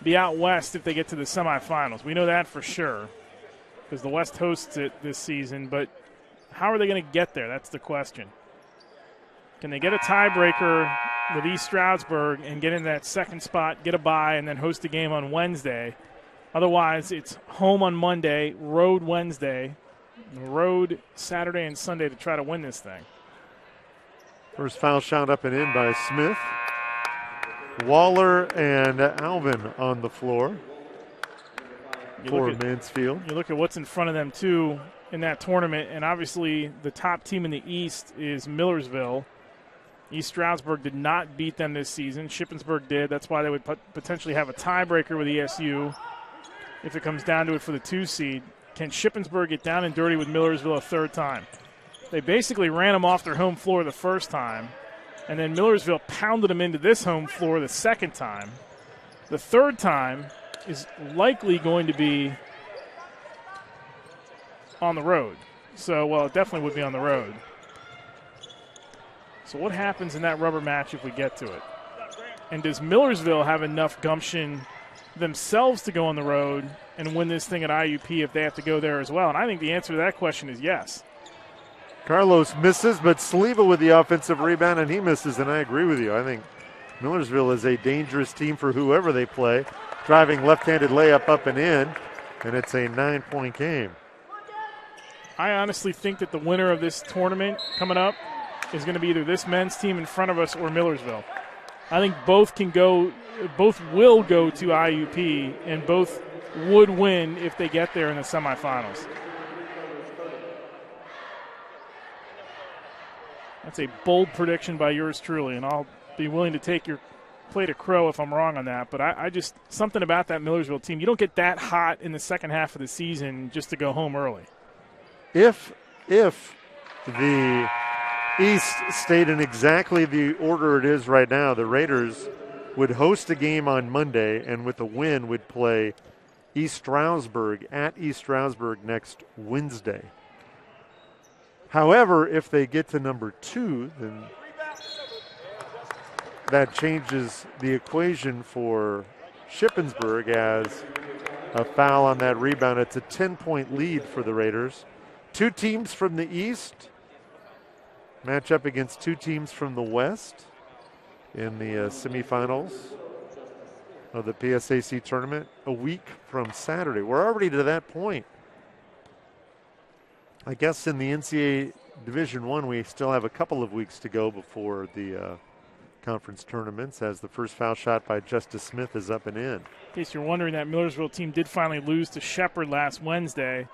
be out west if they get to the semifinals. We know that for sure because the West hosts it this season. But how are they going to get there? That's the question. Can they get a tiebreaker with East Stroudsburg and get in that second spot, get a bye, and then host a game on Wednesday? Otherwise, it's home on Monday, road Wednesday, on the road Saturday and Sunday to try to win this thing. First foul shot up and in by Smith. Waller and Alvin on the floor for Mansfield. You look at what's in front of them, too, in that tournament, and obviously the top team in the East is Millersville. East Stroudsburg did not beat them this season. Shippensburg did. That's why they would potentially have a tiebreaker with ESU if it comes down to it for the 2 seed. Can Shippensburg get down and dirty with Millersville a third time? They basically ran them off their home floor the first time, and then Millersville pounded them into this home floor the second time. The third time is likely going to be on the road. So, well, it definitely would be on the road. So what happens in that rubber match if we get to it? And does Millersville have enough gumption themselves to go on the road and win this thing at IUP if they have to go there as well? And I think the answer to that question is yes. Carlos misses, but Sliva with the offensive rebound, and he misses, and I agree with you. I think Millersville is a dangerous team for whoever they play. Driving left-handed layup up and in, and it's a 9-point game. I honestly think that the winner of this tournament coming up is going to be either this men's team in front of us or Millersville. I think both will go to IUP, and both would win if they get there in the semifinals. That's a bold prediction by yours truly, and I'll be willing to take your plate of crow if I'm wrong on that. But I just, something about that Millersville team, you don't get that hot in the second half of the season just to go home early. If the East stayed in exactly the order it is right now, the Raiders would host a game on Monday, and with a win would play East Stroudsburg at East Stroudsburg next Wednesday. However, if they get to number 2, then that changes the equation for Shippensburg as a foul on that rebound. It's a 10-point lead for the Raiders. 2 teams from the East match up against 2 teams from the West in the semifinals of the PSAC tournament a week from Saturday. We're already to that point. I guess in the NCAA Division I, we still have a couple of weeks to go before the conference tournaments, as the first foul shot by Justice Smith is up and in. In case you're wondering, that Millersville team did finally lose to Shepherd last Wednesday.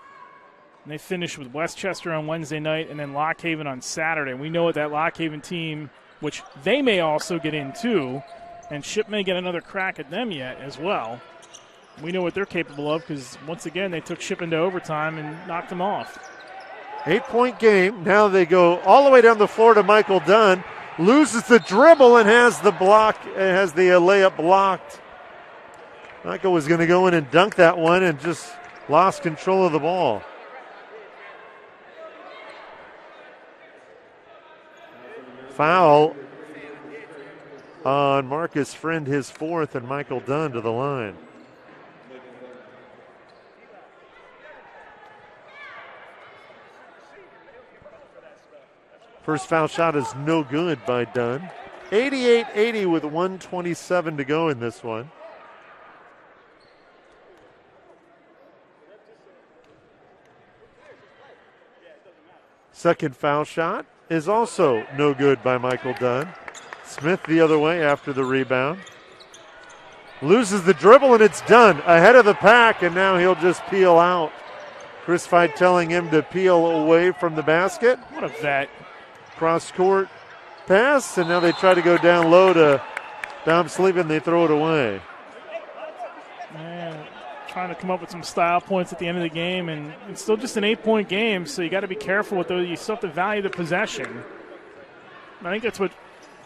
And they finished with Westchester on Wednesday night and then Lock Haven on Saturday. We know what that Lock Haven team, which they may also get into, and Ship may get another crack at them yet as well. We know what they're capable of because, once again, they took Ship into overtime and knocked them off. 8-point game. Now they go all the way down the floor to Michael Dunn. Loses the dribble and has the layup blocked. Michael was going to go in and dunk that one and just lost control of the ball. Foul on Marcus Friend, his 4th, and Michael Dunn to the line. First foul shot is no good by Dunn. 88-80 with 1:27 to go in this one. Second foul shot is also no good by Michael Dunn. Smith the other way after the rebound. Loses the dribble, and it's Dunn ahead of the pack, and now he'll just peel out. Chris Fight telling him to peel away from the basket. What a vet. Cross-court pass, and now they try to go down low to Dom Sleep, and they throw it away. Man, trying to come up with some style points at the end of the game, and it's still just an 8-point game, so you got to be careful with those. You still have to value the possession. I think that's what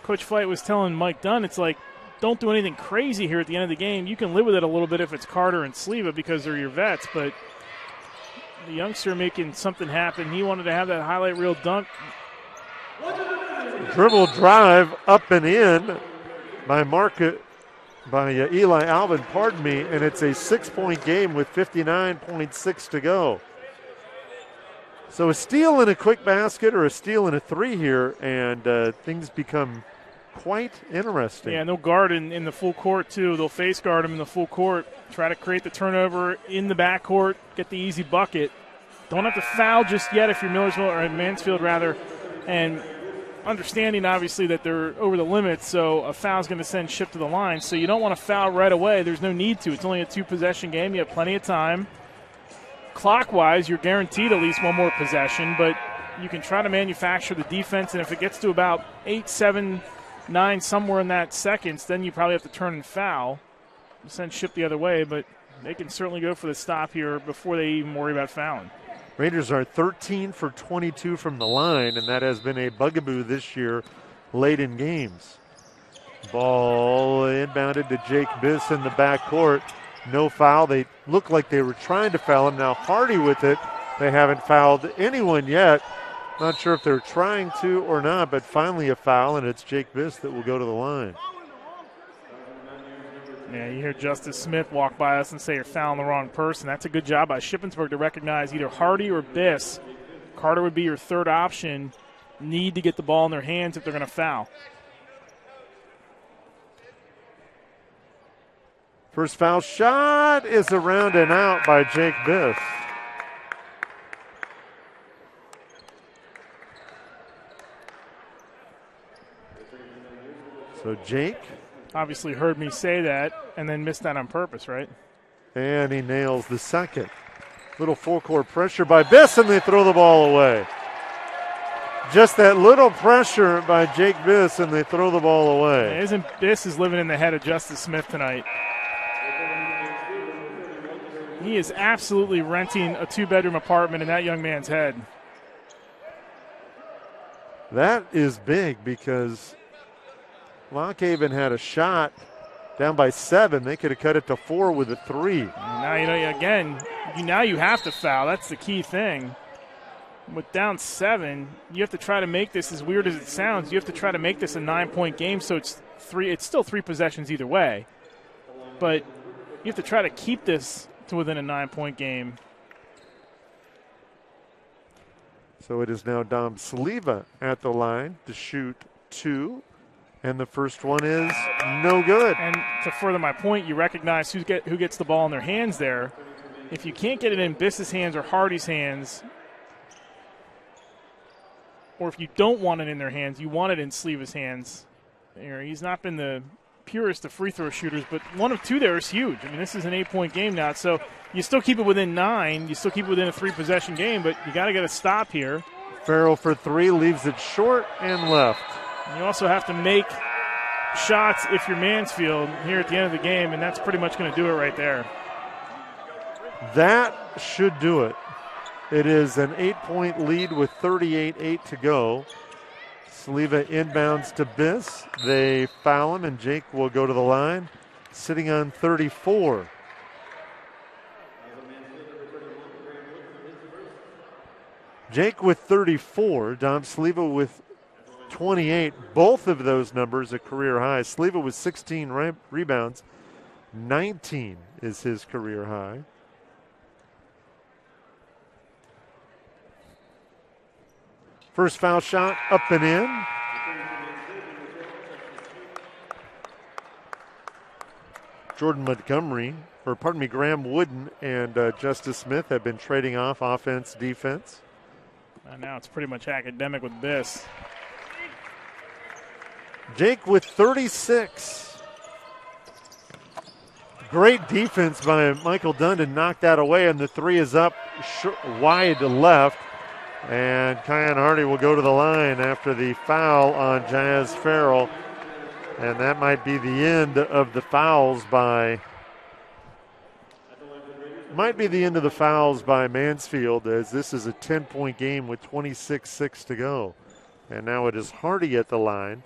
Coach Fight was telling Mike Dunn. It's like, don't do anything crazy here at the end of the game. You can live with it a little bit if it's Carter and Sleva because they're your vets, but the youngster making something happen. He wanted to have that highlight reel dunk. Dribble drive up and in by Eli Alvin, and it's a 6-point game with 59.6 to go. So a steal and a quick basket or a steal and a 3 here, and things become quite interesting. Yeah, and they'll guard in the full court, too. They'll face guard him in the full court, try to create the turnover in the backcourt, get the easy bucket. Don't have to foul just yet if you're Millersville or Mansfield, rather. And understanding, obviously, that they're over the limit, so a foul is going to send Ship to the line. So you don't want to foul right away. There's no need to. It's only a 2-possession game. You have plenty of time. Clockwise, you're guaranteed at least one more possession, but you can try to manufacture the defense, and if it gets to about 8, 7, 9, somewhere in that seconds, then you probably have to turn and foul. Send Ship the other way, but they can certainly go for the stop here before they even worry about fouling. Rangers are 13 for 22 from the line, and that has been a bugaboo this year late in games. Ball inbounded to Jake Biss in the backcourt. No foul. They look like they were trying to foul him. Now Hardy with it. They haven't fouled anyone yet. Not sure if they're trying to or not, but finally a foul, and it's Jake Biss that will go to the line. Yeah, you hear Justice Smith walk by us and say you're fouling the wrong person. That's a good job by Shippensburg to recognize either Hardy or Biss. Carter would be your third option. Need to get the ball in their hands if they're going to foul. First foul shot is around and out by Jake Biss. So Jake obviously heard me say that and then missed that on purpose, right? And he nails the second. Little full-court pressure by Biss, and they throw the ball away. Just that little pressure by Jake Biss, and they throw the ball away. Yeah, isn't Biss is living in the head of Justice Smith tonight? He is absolutely renting a 2-bedroom apartment in that young man's head. That is big because Lockhaven had a shot down by 7. They could have cut it to 4 with a 3. Now, now you have to foul. That's the key thing. With down 7, you have to try to make this, as weird as it sounds, you have to try to make this a 9-point game, so it's still 3 possessions either way. But you have to try to keep this to within a 9-point game. So it is now Dom Saliva at the line to shoot 2. And the first one is no good. And to further my point, you recognize who gets the ball in their hands there. If you can't get it in Biss's hands or Hardy's hands, or if you don't want it in their hands, you want it in Saliva's hands. He's not been the purest of free throw shooters, but 1 of 2 there is huge. I mean, this is an 8-point game now, so you still keep it within 9. You still keep it within a 3-possession game, but you got to get a stop here. Farrell for 3, leaves it short and left. You also have to make shots if you're Mansfield here at the end of the game, and that's pretty much going to do it right there. That should do it. It is an 8-point lead with 38:8 to go. Saliva inbounds to Biss. They foul him, and Jake will go to the line, sitting on 34. Jake with 34, Dom Saliva with 28. Both of those numbers a career high. Saliva with 16 rebounds. 19 is his career high. First foul shot up and in. Graham Wooden and Justice Smith have been trading off offense, defense. And now it's pretty much academic with Biss. Jake with 36. Great defense by Michael Dunn to knock that away, and the 3 is up wide left. And Kian Hardy will go to the line after the foul on Jazz Farrell. And that might be the end of the fouls by Mansfield, as this is a 10-point game with 26:6 to go. And now it is Hardy at the line.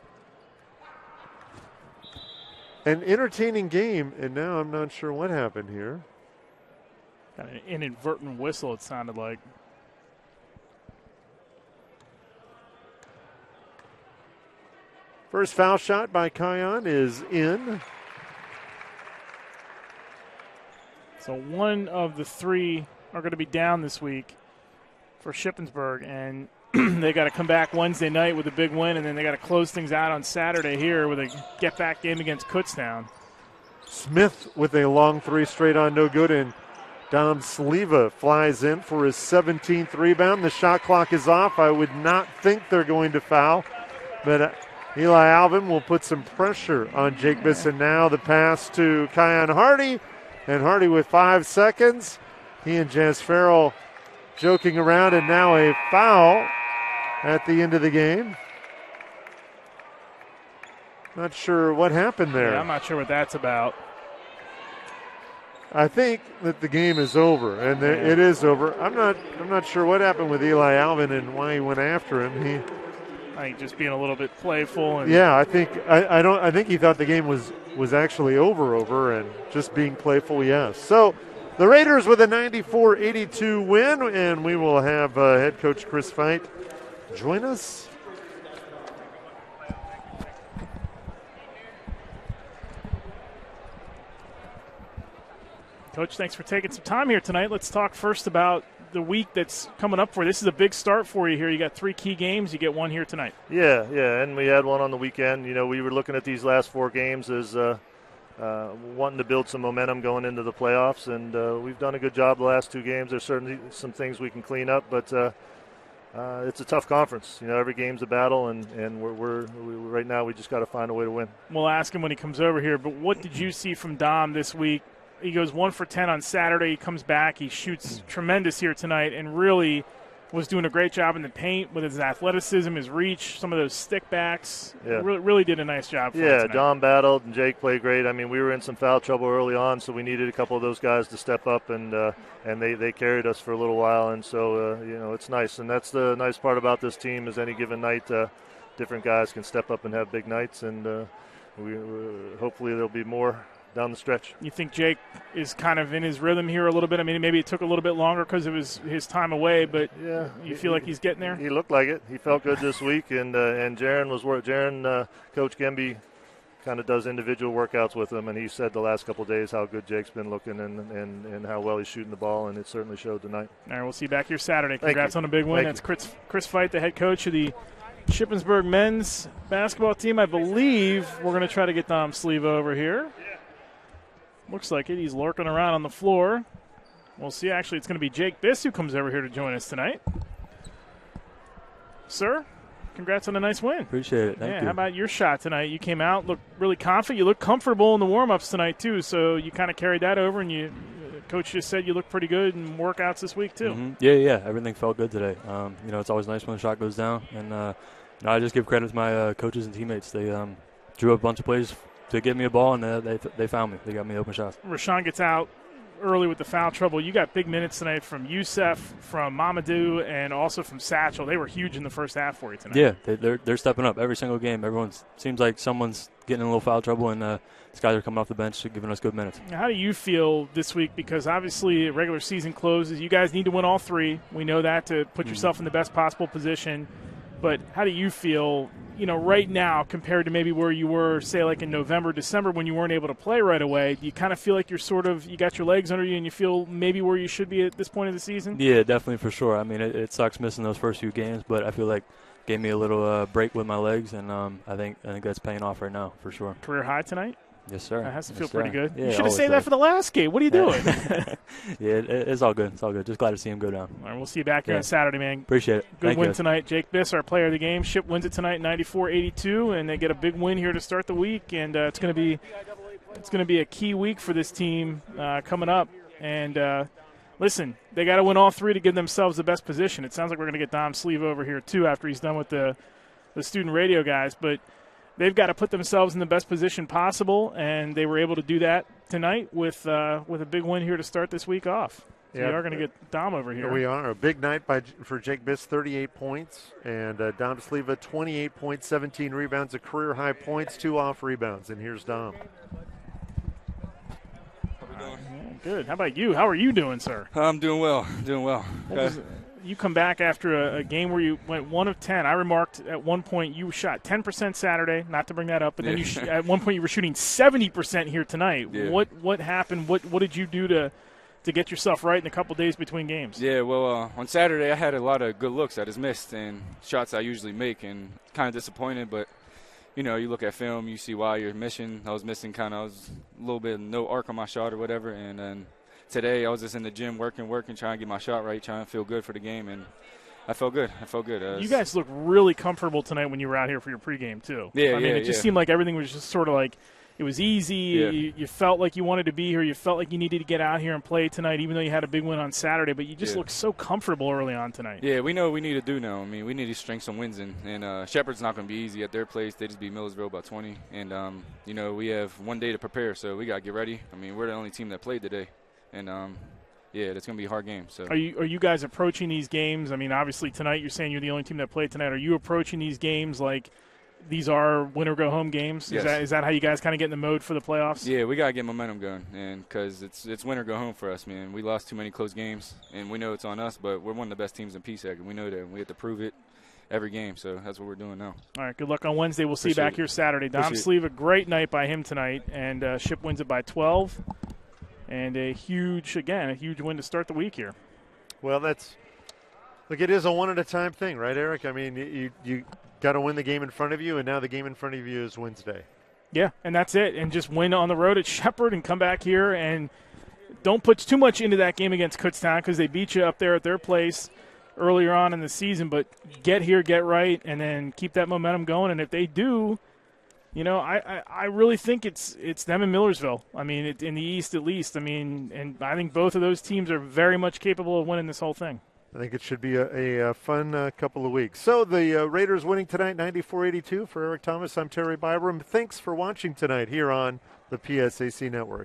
An entertaining game, and now I'm not sure what happened here. Got an inadvertent whistle, it sounded like. First foul shot by Kian is in. So 1 of the 3 are going to be down this week for Shippensburg, and they got to come back Wednesday night with a big win, and then they got to close things out on Saturday here with a get-back game against Kutztown. Smith with a long 3 straight on, no good, and Dom Sliva flies in for his 17th rebound. The shot clock is off. I would not think they're going to foul, but Eli Alvin will put some pressure on Jake Bisson now. The pass to Kion Hardy, and Hardy with 5 seconds. He and Jazz Farrell joking around, and now a foul at the end of the game. Not sure what happened there. Yeah, I'm not sure what that's about. I think that the game is over, and it is over. I'm not sure what happened with Eli Alvin and why he went after him. I think just being a little bit playful. And yeah, I think he thought the game was actually over, and just being playful. Yes. So the Raiders with a 94-82 win, and we will have head coach Chris Veit join us. Coach, thanks for taking some time here tonight. Let's talk first about the week that's coming up for you. This is a big start for you here. You got 3 key games. You get one here tonight. Yeah, and we had one on the weekend. You know, we were looking at these last 4 games as wanting to build some momentum going into the playoffs, and we've done a good job the last 2 games. There's certainly some things we can clean up, but it's a tough conference. You know, every game's a battle, and we're right now we just got to find a way to win. We'll ask him when he comes over here, but what did you see from Dom this week? He goes 1 for 10 on Saturday. He comes back. He shoots tremendous here tonight and really was doing a great job in the paint with his athleticism, his reach, some of those stick backs. Yeah. Really did a nice job for him tonight. Dom battled and Jake played great. I mean, we were in some foul trouble early on, so we needed a couple of those guys to step up, and they carried us for a little while. And so, it's nice. And that's the nice part about this team is any given night, different guys can step up and have big nights, and hopefully there'll be more down the stretch. You think Jake is kind of in his rhythm here a little bit? I mean, maybe it took a little bit longer because of his time away, but yeah, you feel like he's getting there? He looked like it. He felt good this week, and Jaron was Coach Gemby kind of does individual workouts with him, and he said the last couple of days how good Jake's been looking and how well he's shooting the ball, and it certainly showed tonight. All right, we'll see you back here Saturday. Congrats on a big win. That's Chris Veit, the head coach of the Shippensburg men's basketball team. I believe we're going to try to get Dom Sliva over here. Looks like it. He's lurking around on the floor. We'll see. Actually, it's going to be Jake Biss who comes over here to join us tonight. Sir, congrats on a nice win. Appreciate it. Thank you. How about your shot tonight? You came out, looked really confident. You looked comfortable in the warm-ups tonight, too, so you kind of carried that over, and Coach just said you look pretty good in workouts this week, too. Mm-hmm. Yeah. Everything felt good today. It's always nice when the shot goes down, and I just give credit to my coaches and teammates. They drew up a bunch of plays to get me a ball, and they found me. They got me open shots. Rashawn gets out early with the foul trouble. You got big minutes tonight from Youssef, from Mamadou, and also from Satchel. They were huge in the first half for you tonight. Yeah, they're stepping up every single game. Seems like someone's getting in a little foul trouble, and these guys are coming off the bench giving us good minutes. How do you feel this week? Because obviously regular season closes. You guys need to win all 3. We know that to put yourself in the best possible position. But how do you feel, right now compared to maybe where you were, say, like in November, December when you weren't able to play right away? Do you kind of feel like you got your legs under you and you feel maybe where you should be at this point of the season? Yeah, definitely for sure. I mean, it sucks missing those first few games, but I feel like gave me a little break with my legs, and I think that's paying off right now for sure. Career high tonight? Yes, sir. That has to feel pretty good. Yeah, you should have saved that for the last game. What are you doing? Yeah, it's all good. It's all good. Just glad to see him go down. All right, we'll see you back here on Saturday, man. Appreciate it. Good win tonight. Jake Biss, our player of the game. Ship wins it tonight, 94-82, and they get a big win here to start the week. And it's going to be a key week for this team coming up. And listen, they got to win all 3 to give themselves the best position. It sounds like we're going to get Dom Sliva over here too after he's done with the student radio guys, but they've got to put themselves in the best position possible, and they were able to do that tonight with a big win here to start this week off. So we are going to get Dom over here. We are. A big night for Jake Biss, 38 points, and Dom Sliva, 28 points, 17 rebounds, a career-high points, 2 off rebounds. And here's Dom. Good. How about you? How are you doing, sir? I'm doing well. You come back after a game where you went 1 of 10. I remarked at one point you shot 10% Saturday, not to bring that up, but then at one point you were shooting 70% here tonight. Yeah. What happened? What did you do to get yourself right in a couple days between games? Yeah, well, on Saturday I had a lot of good looks I just missed and shots I usually make, and kind of disappointed, but you look at film, you see why you're missing. I was missing a little bit of no arc on my shot or whatever, and then today I was just in the gym working, trying to get my shot right, trying to feel good for the game, and I felt good. You guys looked really comfortable tonight when you were out here for your pregame, too. Yeah, I mean, it just seemed like everything was just sort of like it was easy. Yeah. You felt like you wanted to be here. You felt like you needed to get out here and play tonight, even though you had a big win on Saturday. But you just looked so comfortable early on tonight. Yeah, we know what we need to do now. I mean, we need to string some wins in. And Shepherd's not going to be easy at their place. They just beat Millersville by 20. And, we have one day to prepare, so we got to get ready. I mean, we're the only team that played today. And, it's going to be a hard game. So, are you guys approaching these games? I mean, obviously tonight you're saying you're the only team that played tonight. Are you approaching these games like these are win or go home games? Yes. Is that how you guys kind of get in the mode for the playoffs? Yeah, we got to get momentum going, and because it's win or go home for us, man. We lost too many close games, and we know it's on us. But we're one of the best teams in PSAC, and we know that. And we have to prove it every game. So that's what we're doing now. All right. Good luck on Wednesday. We'll see you back here Saturday. Dom Sleeve, a great night by him tonight, and Ship wins it by 12. And a huge win to start the week here. Well, it is a one-at-a-time thing, right, Eric? I mean, you got to win the game in front of you, and now the game in front of you is Wednesday. Yeah, and that's it. And just win on the road at Shepherd and come back here. And don't put too much into that game against Kutztown because they beat you up there at their place earlier on in the season. But get here, get right, and then keep that momentum going. And if they do – I really think it's them in Millersville. I mean, in the East at least. I mean, and I think both of those teams are very much capable of winning this whole thing. I think it should be a fun couple of weeks. So the Raiders winning tonight, 94-82. For Eric Thomas, I'm Terry Byram. Thanks for watching tonight here on the PSAC Network.